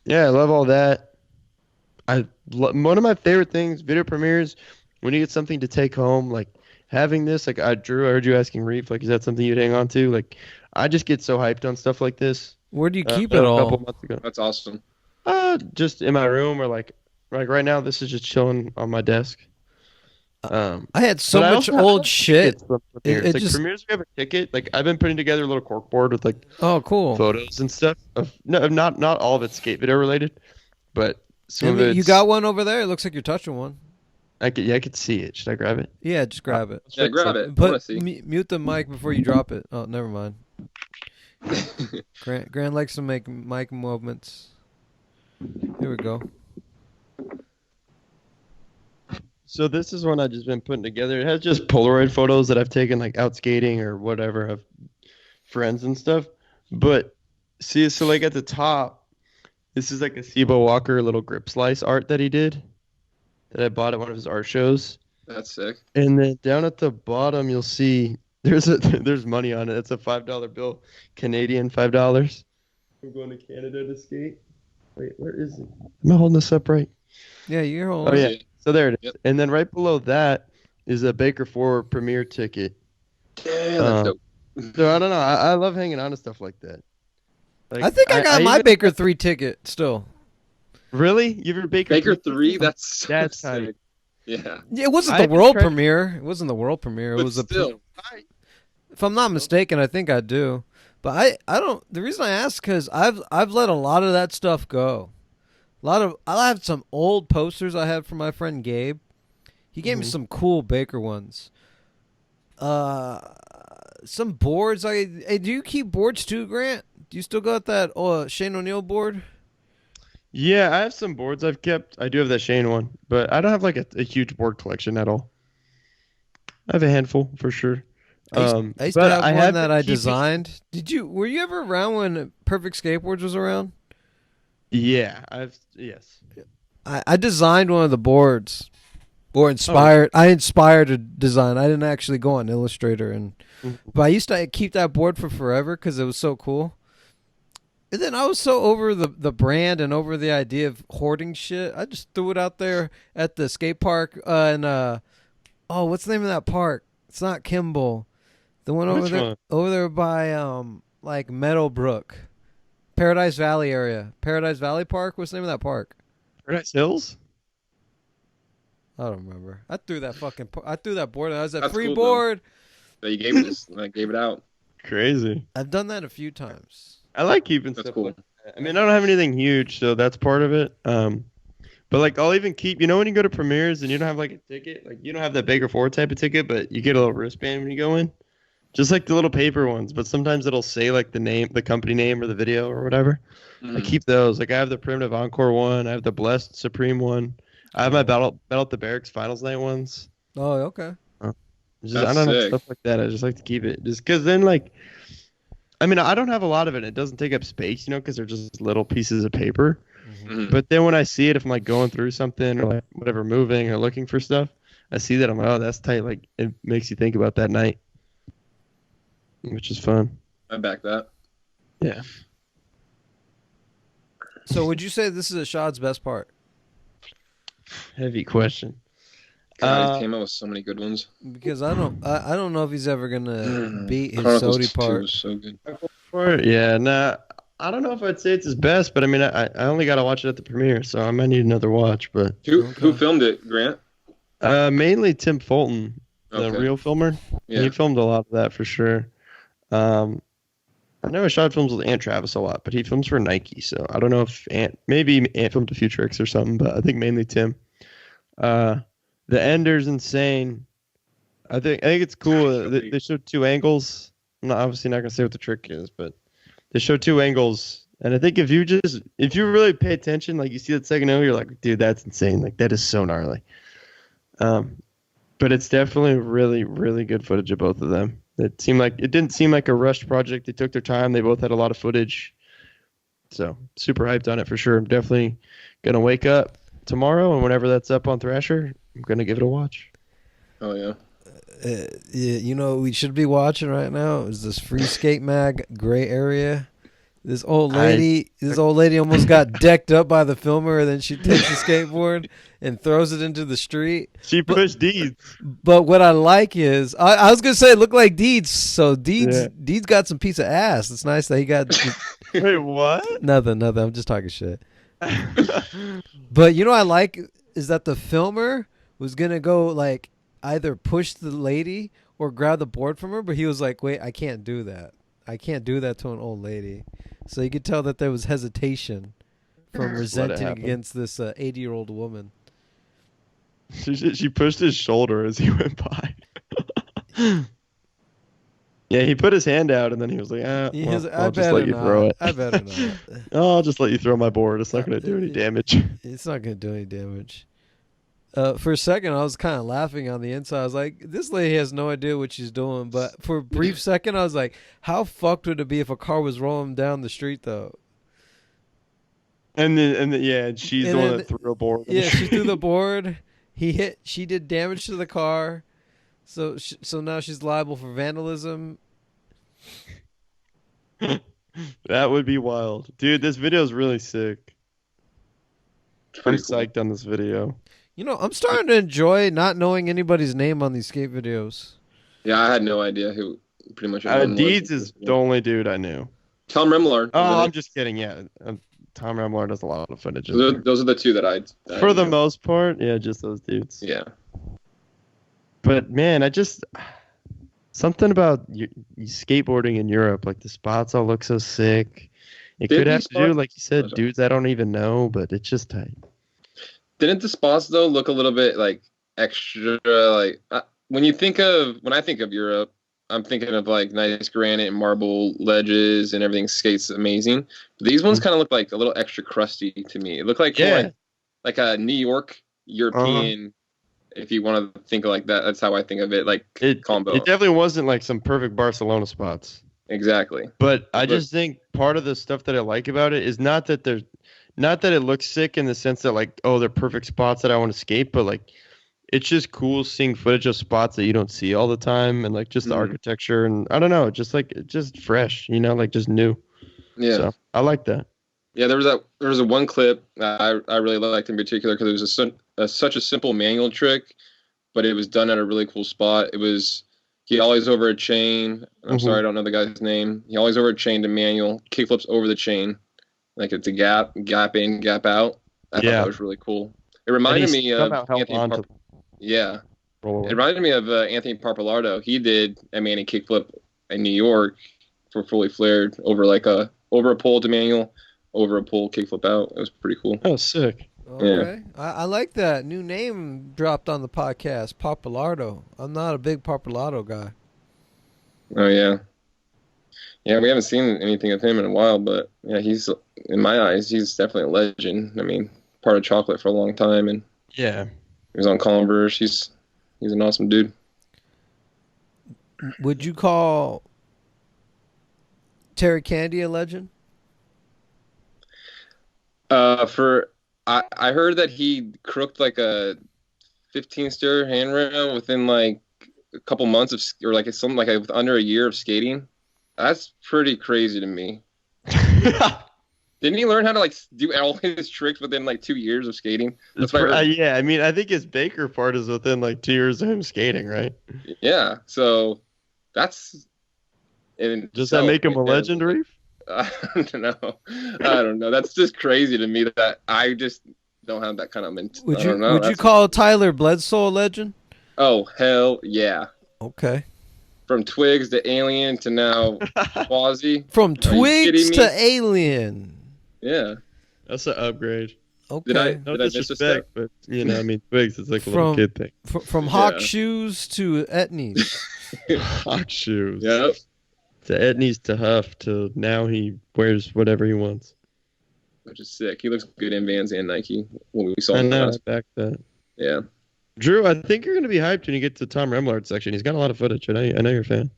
I love all that. One of my favorite things, video premieres, when you get something to take home, like having this, like I heard you asking Reef, like is that something you'd hang on to? Like I just get so hyped on stuff like this. Where do you keep it all? A couple months ago. That's awesome. Just in my room or like right now, this is just chilling on my desk. I had so much old shit. It just premieres. We have a ticket. Like I've been putting together a little cork board with like cool photos and stuff. Not all of it skate video related, but some of it. You got one over there. It looks like you're touching one. I could see it. Should I grab it? Yeah, just grab it. Yeah, grab it. Mute the mic before you drop it. Oh, never mind. Grant likes to make mic movements. Here we go. So this is one I've just been putting together. It has just Polaroid photos that I've taken like out skating or whatever of friends and stuff. But see, so like at the top, this is like a Sibo Walker little grip slice art that he did that I bought at one of his art shows. That's sick. And then down at the bottom, you'll see there's money on it. It's a $5 bill, Canadian $5. I'm going to Canada to skate. Wait, where is it? Am I holding this up right? Yeah, you're holding it. Oh, yeah. So there it is. Yep. And then right below that is a Baker 4 premiere ticket. Yeah, that's dope. So I don't know. I love hanging on to stuff like that. Like, I think I got my Baker 3 ticket still. Really? You have your Baker 3? That's sick. Yeah. It wasn't the world premiere. It wasn't the world premiere. It was still. If I'm not mistaken, I think I do. But I don't. The reason I ask because I've let a lot of that stuff go. I have some old posters I had from my friend Gabe. He gave me some cool Baker ones. Some boards. Hey, do you keep boards too, Grant? Do you still got that Shane O'Neill board? Yeah, I have some boards I've kept. I do have that Shane one, but I don't have like a huge board collection at all. I have a handful for sure. I used to have one that I designed. Were you ever around when Perfect Skateboards was around? Yeah, yes. I designed one of the boards, or inspired. I inspired a design. I didn't actually go on Illustrator, but I used to keep that board for forever because it was so cool. And then I was so over the brand and over the idea of hoarding shit. I just threw it out there at the skate park what's the name of that park? It's not Kimball. The one over there by like Meadowbrook, Paradise Valley area. Paradise Valley Park. What's the name of that park? Paradise Hills. I don't remember. I threw that board. And I was at That's free cool, board. That you gave us. I gave it out. Crazy. I've done that a few times. I like keeping That's stuff cool. like that. I mean, I don't have anything huge, so that's part of it. But like I'll even keep, when you go to premieres and you don't have like a ticket, like you don't have that Baker 4 type of ticket, but you get a little wristband when you go in. Just like the little paper ones, but sometimes it'll say like the name, the company name or the video or whatever. I keep those. Like I have the Primitive Encore one, I have the Blessed Supreme one. I have my Battle at the Barracks Finals Night ones. Oh, okay. I don't know, stuff like that. I just like to keep it. Just because then like, I mean, I don't have a lot of it. It doesn't take up space, because they're just little pieces of paper. But then when I see it, if I'm like going through something or like whatever, moving or looking for stuff, I see that I'm like, oh, that's tight. Like it makes you think about that night, which is fun. I back that. Yeah. So would you say this is Ashad's best part? Heavy question. God, he came out with so many good ones. Because I don't know if he's ever gonna beat his Chronicles Sodi 2 part. was so good. Yeah, nah. I don't know if I'd say it's his best, but I mean, I only got to watch it at the premiere, so I might need another watch. But who filmed it, Grant? Mainly Tim Fulton, the real filmer. Yeah. He filmed a lot of that for sure. I know Ashad films with Ant Travis a lot, but he films for Nike, so I don't know if maybe Ant filmed a few tricks or something, but I think mainly Tim. The Ender's insane. I think it's cool. They showed two angles. I'm obviously not gonna say what the trick is, but they show two angles. And I think if you really pay attention, like you see that second angle, you're like, dude, that's insane. Like that is so gnarly. But it's definitely really, really good footage of both of them. It didn't seem like a rushed project. They took their time. They both had a lot of footage. So super hyped on it for sure. I'm definitely gonna wake up tomorrow, and whenever that's up on Thrasher, I'm gonna give it a watch. Oh yeah. What we should be watching right now is this Free Skate Mag Gray Area. This old lady almost got decked up by the filmer, and then she takes the skateboard and throws it into the street. She pushed Deeds. But what I like is, I was gonna say it looked like Deeds. So Deeds got some piece of ass. It's nice that he got. Wait, what? Nothing. I'm just talking shit. But I like is that the filmer was gonna go like either push the lady or grab the board from her, but he was like, "Wait, I can't do that. I can't do that to an old lady." So you could tell that there was hesitation from resenting against this 80-year-old woman. She pushed his shoulder as he went by. Yeah, he put his hand out and then he was like, I'll just let you throw it. I better not. I'll just let you throw my board. It's not going to do any damage. It's not going to do any damage. For a second, I was kind of laughing on the inside. I was like, this lady has no idea what she's doing. But for a brief second, I was like, how fucked would it be if a car was rolling down the street, though? And then she's the one that threw a board. Yeah, she threw the board. She did damage to the car. So now she's liable for vandalism. That would be wild. Dude, this video is really sick. I'm psyched on this video. I'm starting to enjoy not knowing anybody's name on these skate videos. Yeah, I had no idea who pretty much. Deeds is the only dude I knew. Tom Remillard. Oh, I'm just kidding. Yeah, Tom Remillard does a lot of footage. Those are the two that I for the most part, yeah, just those dudes. Yeah. But man, something about skateboarding in Europe, like the spots all look so sick. It Did could have these to do, spots- like you said, dudes I don't even know, but it's just tight. Didn't the spots though look a little bit like extra? Like when I think of Europe, I'm thinking of like nice granite and marble ledges and everything skates amazing. But these ones kind of look like a little extra crusty to me. It looked like from, Yeah. like a New York European. If you want to think of like that, that's how I think of it. Like combo. It definitely wasn't like some perfect Barcelona spots. Exactly. But I just think part of the stuff that I like about it is not that it looks sick in the sense that like, oh, they're perfect spots that I want to skate, but like it's just cool seeing footage of spots that you don't see all the time and like just the architecture and I don't know, just fresh, like just new. Yeah. So I like that. Yeah, there was a one clip that I really liked in particular because it was such a simple manual trick, but it was done at a really cool spot. It was he always over a chain. I'm sorry, I don't know the guy's name. He always over a chain to manual, kickflips over the chain, like it's a gap in, gap out. I thought that was really cool. It reminded me of Anthony. Yeah, it reminded me of Anthony Parpalardo. He did a Manny kickflip in New York for fully flared over a pole to manual. Over a pole, kickflip out. It was pretty cool. Oh, sick. Okay. Yeah. I like that. New name dropped on the podcast, Papalardo. I'm not a big Papalardo guy. Oh, yeah. Yeah, we haven't seen anything of him in a while, but yeah, he's, in my eyes, he's definitely a legend. I mean, part of Chocolate for a long time, and yeah, he was on Converse. He's an awesome dude. Would you call Terry Candy a legend? I heard that he crooked like a 15-stair handrail within like a couple months under a year of skating. That's pretty crazy to me. Didn't he learn how to like do all his tricks within like 2 years of skating? That's what I heard. Yeah, I mean, I think his Baker part is within like 2 years of him skating, right? Yeah, so that's. Does that make him a legend, Reef? I don't know. That's just crazy to me that I just don't have that kind of mentality. Would you call Tyler Bledsoe a legend? Oh, hell yeah. Okay. From Twigs to Alien to now Quasi. From Twigs to Alien. Yeah. That's an upgrade. Okay. No disrespect, but I mean, Twigs is like a little kid thing. From Hawk Shoes to Etnies. Hawk Shoes. Yep. To Etnies to Huff to now he wears whatever he wants. Which is sick. He looks good in Vans and Nike when we saw him. I know. Back that. Yeah. Drew, I think you're going to be hyped when you get to Tom Remillard section. He's got a lot of footage. I know you're a fan.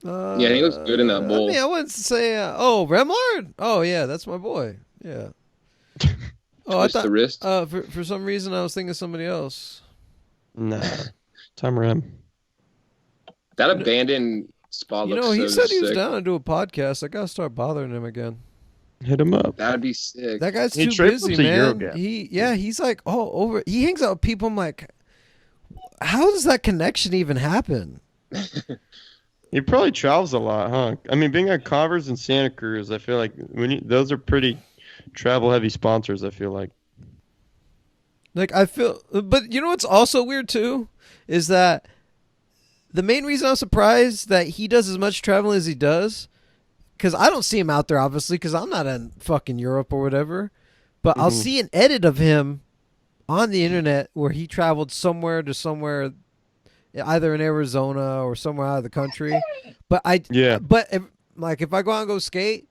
Yeah, he looks good in that bowl. I mean, I wouldn't say, Remillard? Oh, yeah, that's my boy. Yeah. Oh, I thought, the wrist. For some reason, I was thinking of somebody else. Nah. Tom Rem. That abandoned spot looks so he said he was sick. down to do a podcast. I got to start bothering him again. Hit him up. That'd be sick. That guy's too busy, man. He's like all over. He hangs out with people. I'm like, how does that connection even happen? He probably travels a lot, huh? I mean, being at Converse and Santa Cruz, I feel like those are pretty travel-heavy sponsors. I feel like. But you know what's also weird too is that the main reason I'm surprised that he does as much traveling as he does, because I don't see him out there obviously, because I'm not in fucking Europe or whatever. But I'll see an edit of him on the internet where he traveled somewhere to somewhere, either in Arizona or somewhere out of the country. But if I go out and go skate,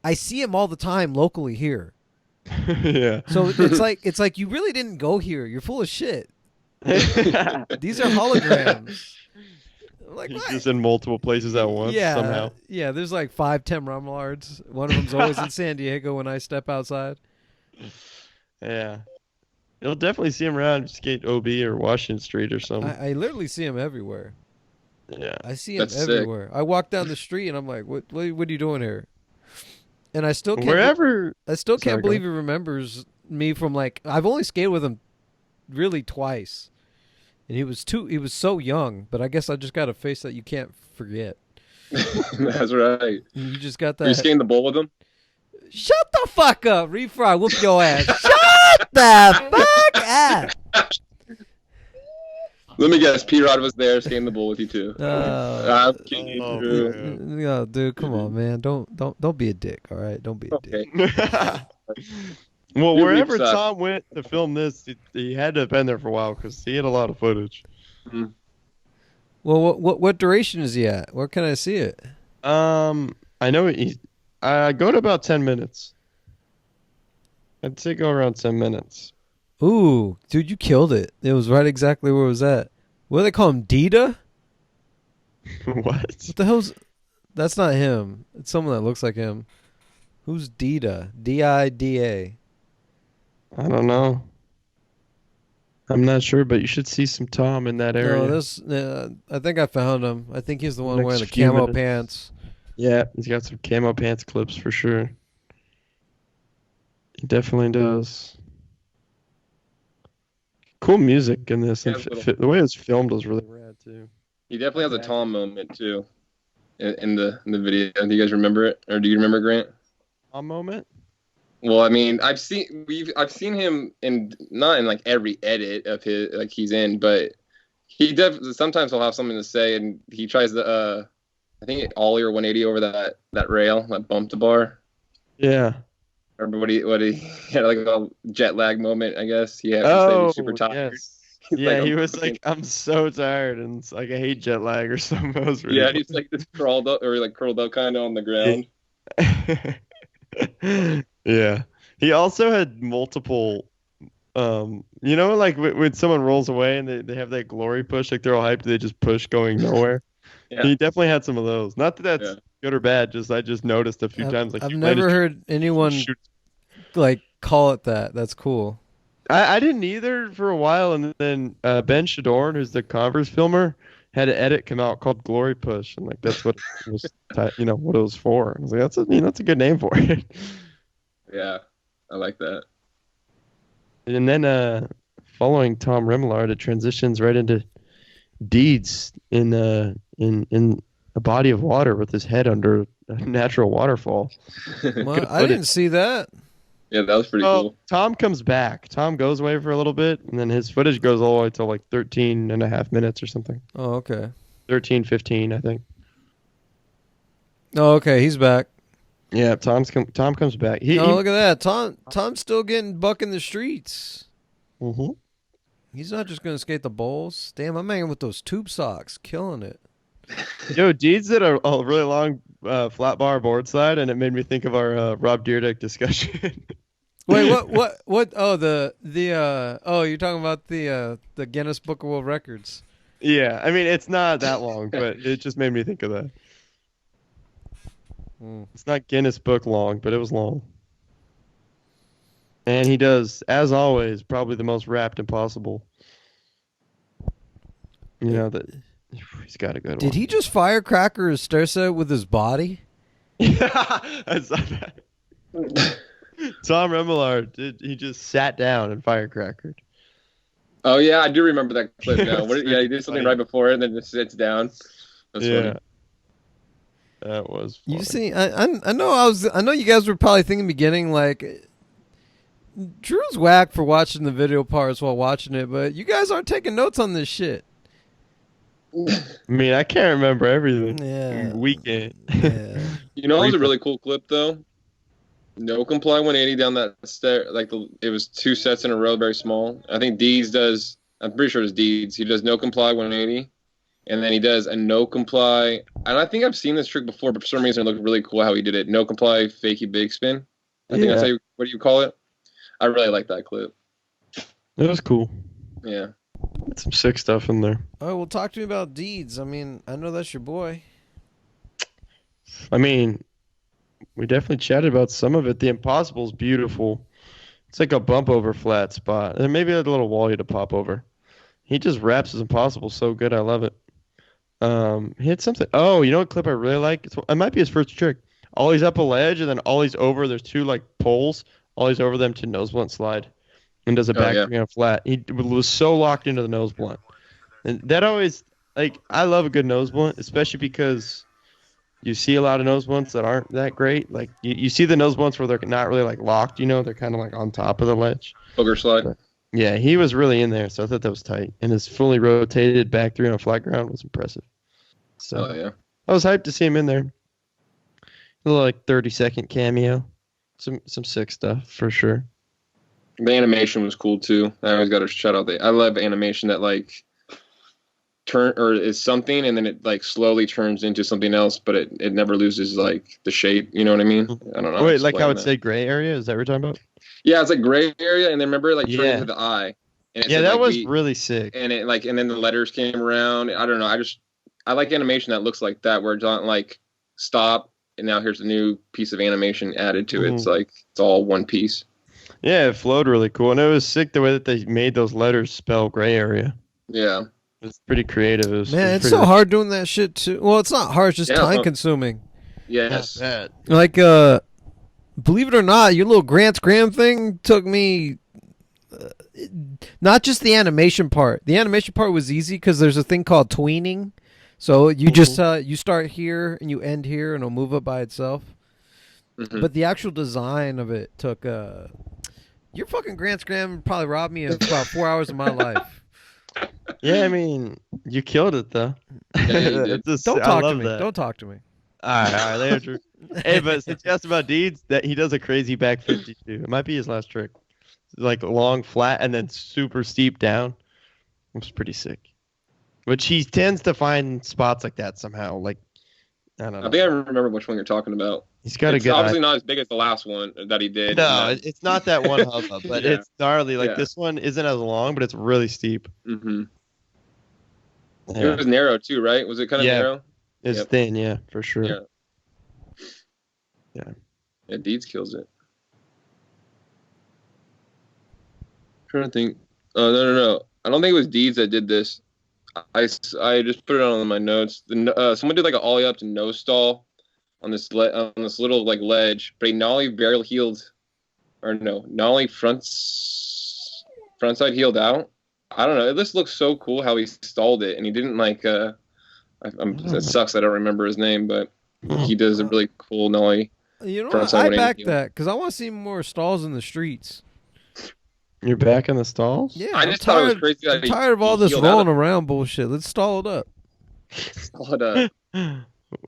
I see him all the time locally here. Yeah. So it's like you really didn't go here. You're full of shit. These are holograms. Like, he's what? just in multiple places at once somehow. Yeah, there's like 5 Tim Remillards. One of them's always in San Diego when I step outside. Yeah. You'll definitely see him around skate OB or Washington Street or something. I literally see him everywhere. Yeah. I see him everywhere. Sick. I walk down the street and I'm like, what are you doing here? And I still can't believe he remembers me from like, I've only skated with him really twice. And he was so young, but I guess I just got a face that you can't forget. That's right. And you just got that. Were you skating the bowl with him? Shut the fuck up, Refry. Whoop your ass. Shut the fuck up. Let me guess. P-Rod was there skating the bull with you too. I'm kidding. No, dude, come on, man. Don't be a dick, all right? Don't be a dick. Well, Your wherever weeks suck. Tom went to film this, he had to have been there for a while because he had a lot of footage. Mhm. Well, what duration is he at? Where can I see it? I know I go to about 10 minutes. I'd say go around 10 minutes. Ooh, dude, you killed it. It was right exactly where it was at. What do they call him? Dita? What? What the hell's... That's not him. It's someone that looks like him. Who's Dita? D-I-D-A. I don't know. I'm not sure, but you should see some Tom in that area. No, I think I found him. I think he's the one Next wearing the few camo minutes. pants. Yeah, he's got some camo pants clips for sure. He definitely does. Cool music in this. And Yeah, the way it was filmed was really rad, too. He definitely has a Tom moment too, in the video. Do you guys remember it, or do you remember Grant? A moment? Well, I mean, I've seen him not in like every edit of his like he's in, but he sometimes he'll have something to say, and he tries to I think ollie or 180 over that rail that bumped the bar. Yeah. Or what he had like a jet lag moment, I guess. He had to say he was super tired. Yes. He's Yeah, like, he was like, I'm so tired, and it's like I hate jet lag or something. That was really yeah, he's like this curled up kind of on the ground. Yeah. He also had multiple, like when someone rolls away and they have that glory push, like they're all hyped, they just push going nowhere. Yeah. He definitely had some of those. Not that that's Yeah. good or bad, I just noticed a few times. Like I've he never landed- heard anyone like call it that. That's cool. I didn't either for a while, and then Ben Shadorn, who's the Converse filmer, had an edit come out called Glory Push, and like that's what it was, what it was for. I was like, that's a good name for it. Yeah, I like that. And then following Tom Remillard, it transitions right into Deeds in a body of water with his head under a natural waterfall. Well, I didn't see that. Yeah, that was pretty cool. Tom comes back. Tom goes away for a little bit, and then his footage goes all the way to like 13 and a half minutes or something. Oh, okay. 13, 15, I think. Oh, okay. He's back. Yeah, Tom comes back. Look at that. Tom's still getting buck in the streets. Mm-hmm. He's not just going to skate the bowls. Damn, I'm hanging with those tube socks. Killing it. Yo, Deeds did a really long flat bar board slide, and it made me think of our Rob Dyrdek discussion. Wait, what? Oh, you're talking about the Guinness Book of World Records. Yeah, I mean, it's not that long, but it just made me think of that. It's not Guinness Book long, but it was long. And he does, as always, probably the most wrapped impossible. That he's got a good one. Did he just firecracker his stair set with his body? Yeah, I saw that. Tom Remillard he just sat down and firecrackered. Oh yeah, I do remember that clip now. Yeah, He did something right before it, and then just sits down. That's funny. That was funny. You see, I know you guys were probably thinking in the beginning like Drew's whack for watching the video parts while watching it, but you guys aren't taking notes on this shit. I mean, I can't remember everything. Yeah. Weekend. Yeah. You know, it was a really cool clip though. No comply 180 down that stair. It was 2 sets in a row, very small. I think Deeds does. I'm pretty sure it's Deeds. He does no comply 180, and then he does a no comply. And I think I've seen this trick before, but for some reason it looked really cool how he did it. No comply, fakey big spin. I think that's what do you call it? I really like that clip. It was cool. Yeah. Some sick stuff in there. All right, well, talk to me about Deeds. I mean, I know that's your boy. I mean, we definitely chatted about some of it. The Impossible's beautiful. It's like a bump over flat spot. And maybe a little wall you to pop over. He just wraps his Impossible so good. I love it. He had something. Oh, you know what clip I really like? It might be his first trick. Ollie's up a ledge, and then Ollie's over. There's 2 like poles. Ollie's over them to nose blunt slide. And does a back on a flat. He was so locked into the nose blunt. And that always, I love a good nose blunt, especially because you see a lot of nose blunts that aren't that great. You see the nose blunts where they're not really locked, they're kind of on top of the ledge. Booger slide. Yeah, he was really in there, so I thought that was tight. And his fully rotated back three on a flat ground was impressive. So Oh yeah. I was hyped to see him in there. A little like 30-second cameo. Some sick stuff for sure. The animation was cool too. I always got to shout out I love animation that like turn or is something and then it like slowly turns into something else, but it never loses like the shape. You know what I mean? I don't know. Wait, like how it say gray area? Is that what you're talking about? Yeah, it's like gray area, and then remember like turning Yeah. into the eye. And it Yeah, said, that like, was really sick. and it like and then the letters came around. I don't know. I like animation that looks like that, where it's not like stop and now here's a new piece of animation added to it. It's like it's all one piece. Yeah, it flowed really cool, and it was sick the way that they made those letters spell gray area. Yeah. It's pretty creative. Man, it's so hard doing that shit too. Well, it's not hard; it's just Yeah, time consuming. Yes. Like, believe it or not, your little Grant's Graham thing took me. Not just the animation part. The animation part was easy because there's a thing called tweening. So you just you start here and you end here, and it'll move up by itself. Mm-hmm. But the actual design of it took. Your fucking Grant's Graham probably robbed me of about 4 hours of my life. Yeah, I mean, you killed it though. Yeah, you did. Don't talk to me. Don't talk to me. All right, later, Drew. Hey, but since you asked about Deeds, that he does a crazy back 52. It might be his last trick. Like long, flat, and then super steep down. It's pretty sick. Which he tends to find spots like that somehow. Like, I don't know. I think I remember which one you're talking about. He's got a good obviously not as big as the last one that he did. No, it's not that one hubba, but Yeah. it's gnarly. Like Yeah. this one isn't as long, but it's really steep. Mm-hmm. Yeah. It was narrow too, right? Was it kind of narrow? It's thin, yeah, for sure. Yeah. Yeah. Yeah, Deeds kills it. Trying to think. Oh, no. I don't think it was Deeds that did this. I just put it on my notes. Someone did like an ollie up to no stall on this little like ledge, but he nollie barrel heeled, or no, nollie front side heeled out. I don't know. It just looks so cool how he stalled it, and he didn't like. It sucks I don't remember his name, but he does a really cool nollie. You know what? I back that because I want to see more stalls in the streets. You're back in the stalls? Yeah, I just thought it was crazy that I'm tired of all this rolling around bullshit. Let's stall it up. Stall it up.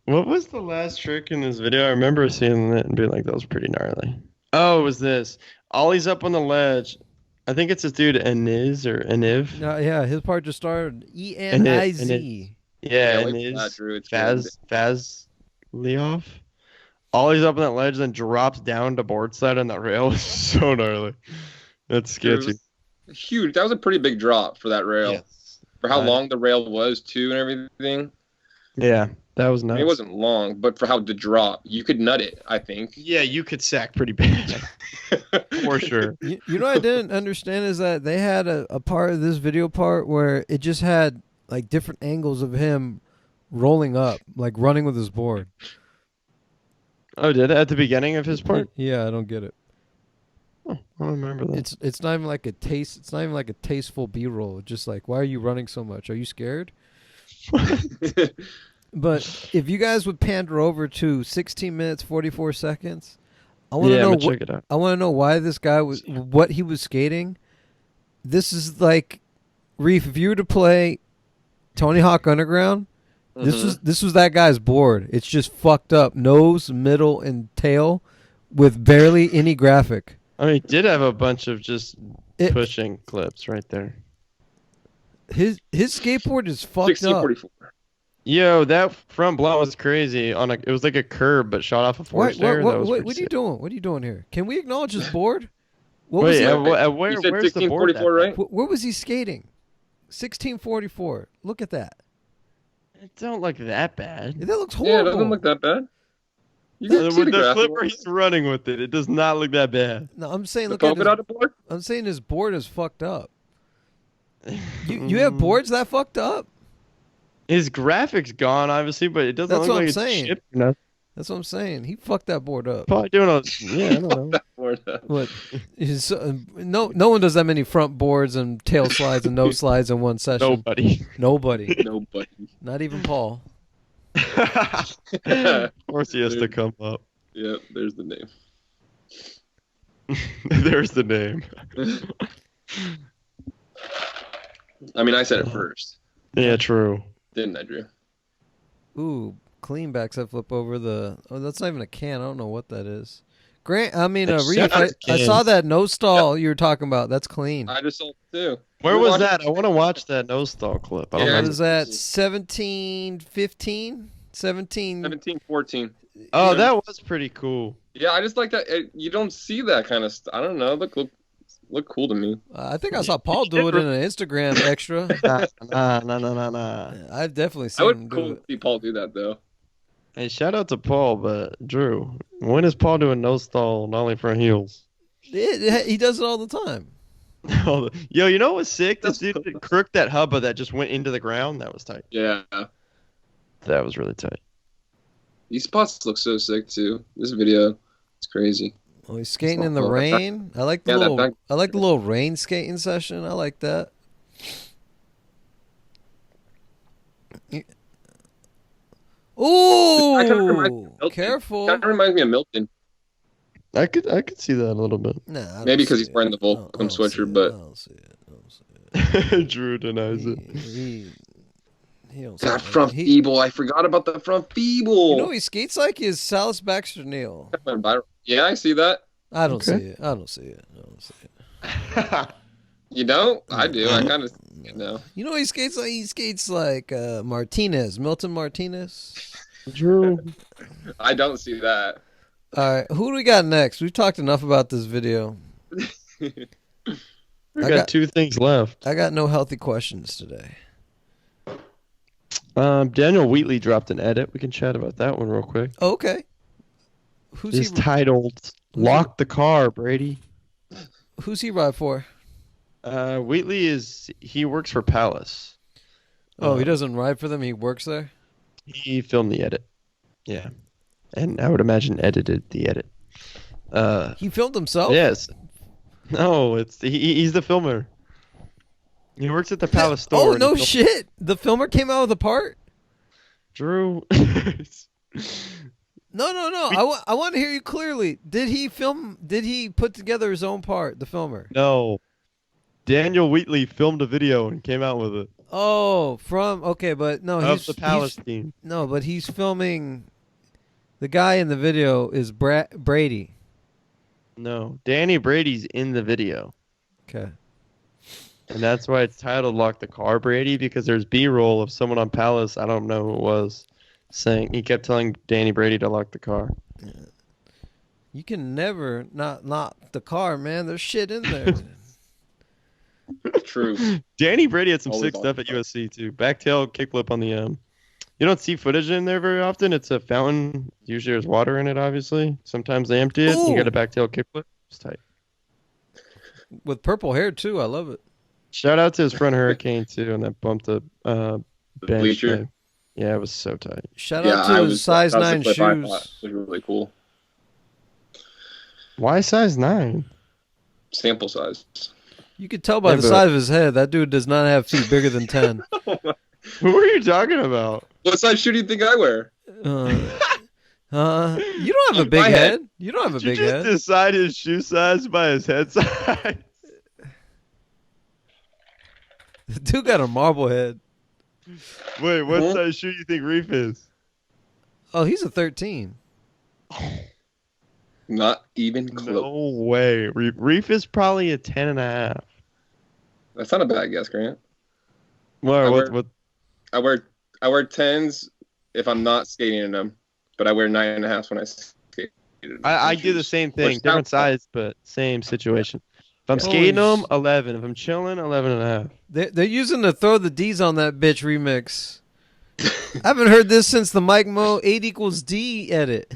What was the last trick in this video? I remember seeing it and being like, that was pretty gnarly. Oh, it was this. Ollie's up on the ledge. I think it's this dude, Eniz or Eniv. Yeah, his part just started. Eniz. Yeah, Eniz. Fazlioff. Ollie's up on that ledge, then drops down to board side on that rail. It's so gnarly. That's sketchy. Huge. That was a pretty big drop for that rail. Yes. For how long the rail was, too, and everything. Yeah, that was nice. I mean, it wasn't long, but for how the drop, you could nut it, I think. Yeah, you could sack pretty bad. For sure. You know what I didn't understand is that they had a part of this video part where it just had like different angles of him rolling up, like running with his board. Oh, did it at the beginning of his part? Yeah, I don't get it. Oh, I don't remember that. It's not even like a taste. It's not even like a tasteful B-roll. Just like, why are you running so much? Are you scared? But if you guys would pander over to 16 minutes 44 seconds, I want to know. Check it out. I want to know why this guy was what he was skating. This is like, Reef. If you were to play Tony Hawk Underground, this was that guy's board. It's just fucked up, nose, middle, and tail, with barely any graphic. I mean, he did have a bunch of just pushing clips right there. His skateboard is fucked up. 1644. Yo, that front blunt was crazy. It was like a curb, but shot off a force air. What are you doing? What are you doing here? Can we acknowledge his board? Where's the board? Right? Where was he skating? 1644. Look at that. It don't look that bad. That looks horrible. Yeah, it doesn't look that bad. The clip where he's running with it, it does not look that bad. No, I'm saying look at his board. I'm saying his board is fucked up. You have boards that fucked up? His graphics gone, obviously, but it doesn't look like it's shipped. That's what I'm saying. He fucked that board up. Probably doing I don't know. What? No one does that many front boards and tail slides and nose slides in one session. Nobody. Not even Paul. Of course he has to come up. Yep, there's the name. There's the name. I mean, I said it first, Yeah, true. didn't I, Drew? Ooh, clean backside flip over the. Oh, that's not even a can. I don't know what that is. Grant, I mean, Reef, I saw that nose stall you were talking about. That's clean. I just saw it too. Where was that? I want to watch that nose stall clip. I don't Yeah, What know. is that? 17, 15? 17. 17, 14. Oh, that was pretty cool. Yeah, I just like that. You don't see that kind of stuff. I don't know. Look cool to me. I think I saw Paul do it in an Instagram extra. Nah. I've definitely I seen would him do cool it. to see Paul do that though. Hey, shout out to Paul, but Drew, when is Paul doing nose stall not only front heels? He does it all the time. Yo, you know what's sick? This That's dude crooked that hubba that just went into the ground. That was tight. Yeah, That was really tight. these spots look so sick too. This video, it's crazy. Oh, he's skating not in the cool. rain. I like the Yeah, that little. back- I like the little rain skating session. I like that. I kinda remind me Ooh, of Milton. careful. Kind of reminds me of Milton. I could see that a little bit. Nah, I don't Maybe because see he's wearing the it. I Volcom don't see sweatshirt, it. but- I don't see it. I don't see it. Drew denies it. He don't That see it. front feeble. I forgot about the front feeble. You know who he skates like is Salas Baxter Neal. Yeah, I see that. I don't see Okay. it. I don't see it. I don't see it. You don't? I do. I kind of know. You know what he skates like? He skates like Martinez, Milton Martinez. Drew. I don't see that. All right, who do we got next? We've talked enough about this video. We I got got- 2 things left. I got no healthy questions today. Daniel Wheatley dropped an edit. We can chat about that one real quick. Oh, okay. Who's It's he? titled "Lock the Car," Brady. Who's he ride for? Wheatley he works for Palace. Oh, he doesn't ride for them. He works there. He filmed the edit. Yeah. And I would imagine edited the edit. He filmed himself. Yes. No, he's the filmer. He works at the Palace store. Oh and no he filmed- shit! The filmer came out with a part. Drew. No. I want to hear you clearly. Did he film? Did he put together his own part? The filmer. No. Daniel Wheatley filmed a video and came out with it. Oh, but no, Of the Palace team. No, but he's filming. The guy in the video is Brady. No. Danny Brady's in the video. Okay. And that's why it's titled "Lock the Car, Brady," because there's B-roll of someone on Palace, I don't know who it was, saying he kept telling Danny Brady to lock the car. You can never not lock the car, man. There's shit in there. True. Danny Brady had some Always sick on stuff the at USC too. Backtail kickflip on the You don't see footage in there very often. It's a fountain. Usually there's water in it, obviously. Sometimes they empty it. Ooh. You get a backtail kickflip. It's tight. With purple hair too. I love it. Shout out to his front hurricane too, and that bumped the The bench bleacher. thing. Yeah, it was so tight. Shout Yeah, out to his size that was 9 the clip I thought shoes. was really cool. Why size 9? Sample size. You could tell by Yeah, the but- size of his head that dude does not have feet bigger than 10. Who are you talking about? What size shoe do you think I wear? You don't have a big My head. head. You don't have a Did you big just head. decide his shoe size by his head size? The dude got a marble head. Wait, what Huh? size shoe you think Reef is? Oh, he's a 13. Not even close. No way. Reef is probably a 10.5. That's not a bad guess, Grant. What? I wear 10s if I'm not skating in them, but I wear 9.5s when I skate. I do the same thing. Or Different stout. size, but same situation. If I'm Holy skating them, sh- 11. If I'm chilling, 11.5. They're using the Throw the D's on that bitch remix. I haven't heard this since the Mike Mo 8 equals D edit.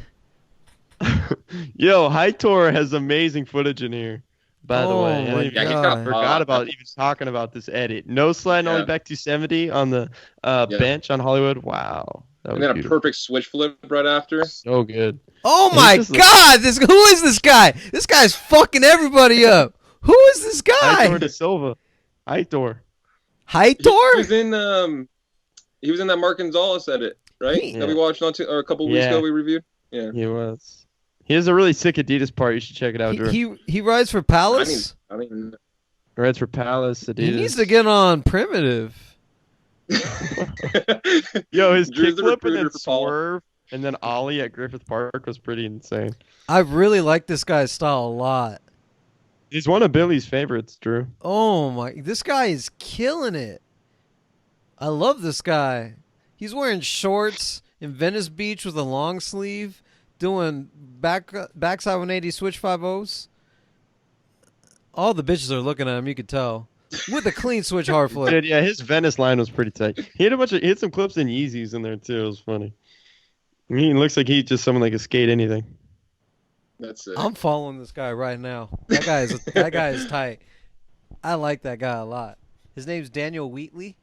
Yo, Hightower has amazing footage in here. By the Oh way, my Yeah, he's God. got I forgot about even talking about this edit. No sliding only Yeah. back to 70 on the bench on Hollywood. Wow, that And was then a beautiful. perfect switch flip right after. So good. Oh And my this is- God! Who is this guy? This guy's fucking everybody up. Who is this Hightower guy? de Silva. Hightower. He Hightower? was in that Mark Gonzalez edit, right? Yeah. That we watched a couple weeks Yeah. ago. We reviewed. Yeah. He was. He has a really sick Adidas part. You should check it out, Drew. He rides for Palace? I don't even know. Reds for Palace, Adidas. He needs to get on Primitive. Yo, his Drew's the kickflip and recruiter then for Paul. swerve and then ollie at Griffith Park was pretty insane. I really like this guy's style a lot. He's one of Billy's favorites, Drew. Oh my! This guy is killing it. I love this guy. He's wearing shorts in Venice Beach with a long sleeve, doing backside 180 switch 5-0s. All the bitches are looking at him. You could tell with a clean switch hard flip. Dude, yeah, his Venice line was pretty tight. He had some clips in Yeezys in there too. It was funny. He looks like he's just someone that can skate anything. That's it. I'm following this guy right now. That guy is tight. I like that guy a lot. His name's Daniel Wheatley.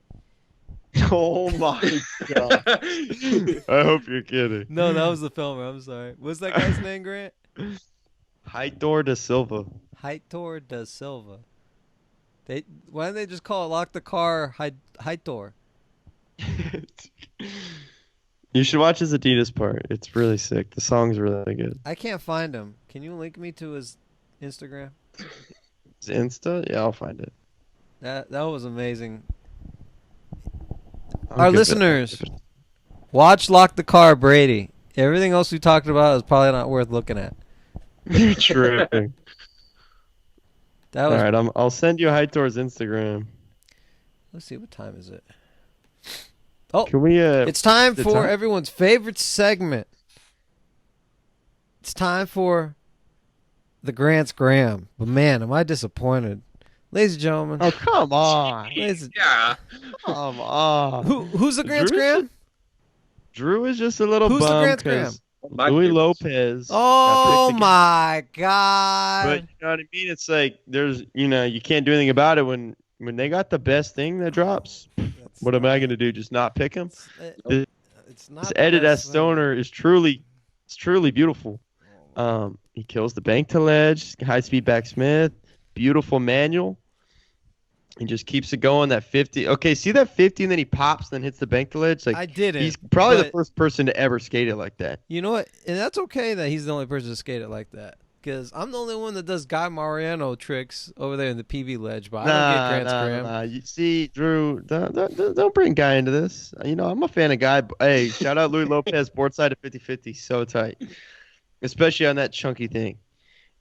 Oh my god! I hope you're kidding. No, that was the filmer. I'm sorry. What's that guy's name, Grant? Heitor da Silva. Heitor da Silva. Why don't they just call it Lock the Car Heitor? You should watch his Adidas part. It's really sick. The song's really good. I can't find him. Can you link me to his Instagram? His Insta? Yeah, I'll find it. That was amazing. I'll Our give it- listeners, watch Lock the Car, Brady. Everything else we talked about is probably not worth looking at. You're tripping. That All was. right, I'll send you Heitor's Instagram. Let's see, what time is it? Oh, Can we? it's time the for time? everyone's favorite segment. It's time for the Grant's Graham. But man, am I disappointed. Ladies and gentlemen. Oh come on! Yeah. Come on! Who's the Grant's Drew's Graham? Drew is just a little Who's the bum Grant's Graham? 'cause My Louis favorites. Lopez. Oh got picked again. my God. But you know what I mean? It's like you can't do anything about it when they got the best thing that drops. That's What am not- I going to do? Just not pick him? It's not This the Edited best S Stoner is truly beautiful. thing. He kills the bank to ledge, high speed back Smith, beautiful manual. He just keeps it going. That 50. Okay, see that 50 and then he pops, then hits the bank to ledge. Like I didn't. he's probably the but first person to ever skate it like that. You know what? And that's okay that he's the only person to skate it like that. Because I'm the only one that does Guy Mariano tricks over there in the PV ledge. But I don't get Grant's Graham. Nah. You see, Drew, don't bring Guy into this. I'm a fan of Guy. Hey, shout out Louis Lopez, board side of 50-50, so tight, especially on that chunky thing.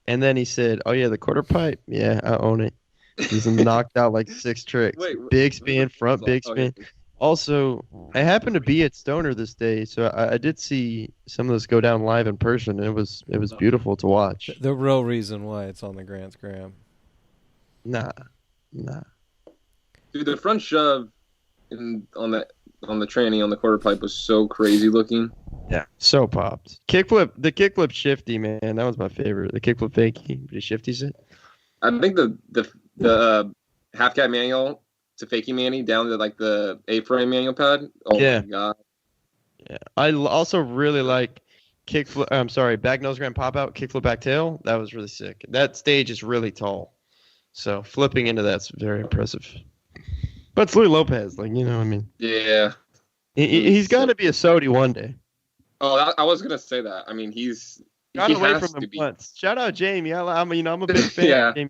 And then he said, "Oh yeah, the quarter pipe. Yeah, I own it." He's knocked out like 6 tricks. Wait, big spin, front big Oh, spin. yeah. Also, I happened to be at Stoner this day, so I did see some of this go down live in person. And it was beautiful to watch. The real reason why it's on the Grant's Graham. Nah. Dude, the front shove on the tranny on the quarter pipe was so crazy looking. Yeah, so popped. The kickflip shifty, man, that was my favorite. The kickflip fakie, but he shifties it. I think the half cat manual to fakie manny down to like the A-frame manual pad. Oh Yeah. my god. Yeah, I also really like kickflip. I'm sorry, back nose grand pop out, kickflip back tail. That was really sick. That stage is really tall, so flipping into that's very impressive. But it's Louis Lopez, like what I mean. Yeah. He's got to be a Sodi one day. Oh, I was gonna say that. I mean, he Got away has from to him be. once. Shout out Jamie. I'm a big fan. Yeah. Of Jamie.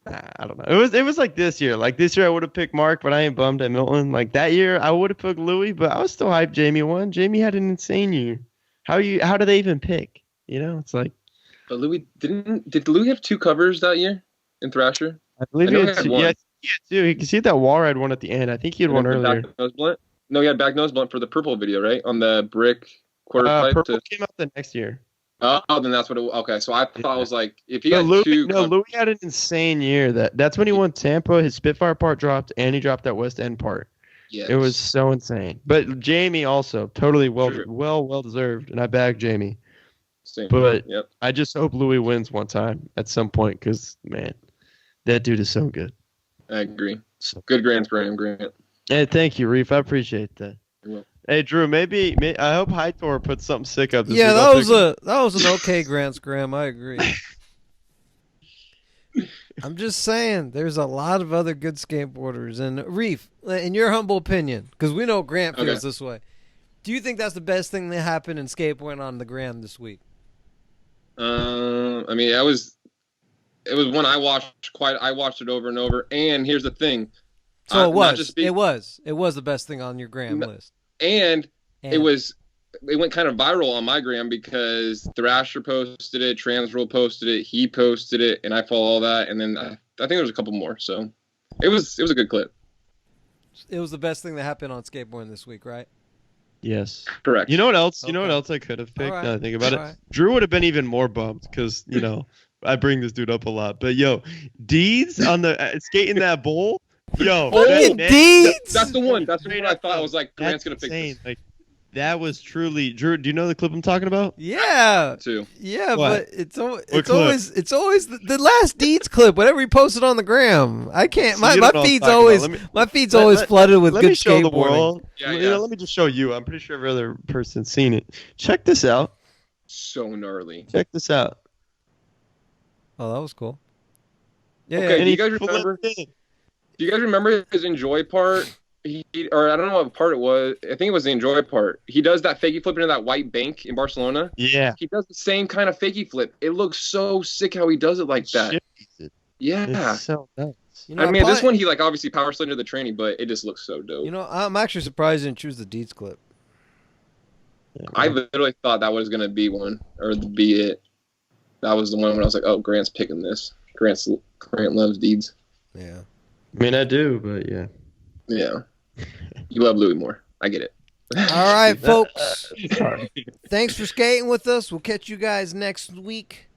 I don't know. It was like this year. Like this year, I would have picked Mark, but I ain't bummed at Milton. Like that year, I would have picked Louis, but I was still hyped. Jamie won. Jamie had an insane year. How do they even pick? It's like But Louis did Louis have 2 covers that year in Thrasher? I believe I know he he had had two. one. Yeah, he had two. You can see that wall ride one at the end. I think he had one And then earlier. back nose blunt? No, he had back nose blunt for the purple video, right? On the brick quarter pipe. Purple came out the next year. Oh, then that's what it was. Okay, so I thought it was like if he No, had Louis, 2 covers, Louis had an insane year. That's when he won Tampa. His Spitfire part dropped, and he dropped that West End part. yes. It was so insane. But Jamie also totally True. well deserved, and I bagged Jamie. Same. But Yep. I just hope Louis wins one time at some point, because man, that dude is so good. I agree. So- Good Grant Graham, Grant. Hey, thank you, Reef. I appreciate that. You're welcome. Hey, Drew. Maybe I hope Heitor puts something sick up. This Yeah, week. that I'll was pick him. that was an okay Grant's Graham. I agree. I'm just saying, there's a lot of other good skateboarders. And Reef, in your humble opinion, because we know Grant feels Okay. this way, do you think that's the best thing that happened in skateboarding on the gram this week? I mean, it was one I watched it over and over. And here's the thing. So it not was. just It was the best thing on your gram list. And it went kind of viral on my gram because Thrasher posted it, Transroll posted it, he posted it, and I follow all that. And then I think there was a couple more. So it was a good clip. It was the best thing that happened on skateboarding this week, right? Yes. Correct. You know what else? Okay. You know what else I could have picked? All right. Now I think about All it. right. Drew would have been even more bummed because I bring this dude up a lot. But yo, Deeds on the skating that bowl. Yo, Deeds. That's the one. That's the one I thought. I was like, Grant's gonna fix this. Like, that was truly Drew. Do you know the clip I'm talking about? Yeah. Too. Yeah, What? but it's always the last Deeds clip. Whatever he posted on the gram. I can't. My feed's always flooded with let good me show the skateboarding. world. Yeah. Let me just show you. I'm pretty sure every other person's seen it. Check this out. So gnarly. Check this out. Oh, that was cool. Yeah. Okay. yeah. Do you guys remember? Do you guys remember his enjoy part? Or I don't know what part it was. I think it was the enjoy part. He does that fakie flip into that white bank in Barcelona. Yeah. He does the same kind of fakie flip. It looks so sick how he does it like that. Yeah. It's so nice. I mean, this one he like obviously power slid into the tranny, but it just looks so dope. You know, I'm actually surprised he didn't choose the Deeds clip. Yeah, I literally thought that was gonna be one or be it. That was the one when I was like, oh, Grant's picking this. Grant loves Deeds. Yeah. I mean, I do, but yeah. Yeah. You love Louis more. I get it. All right, folks. Thanks for skating with us. We'll catch you guys next week.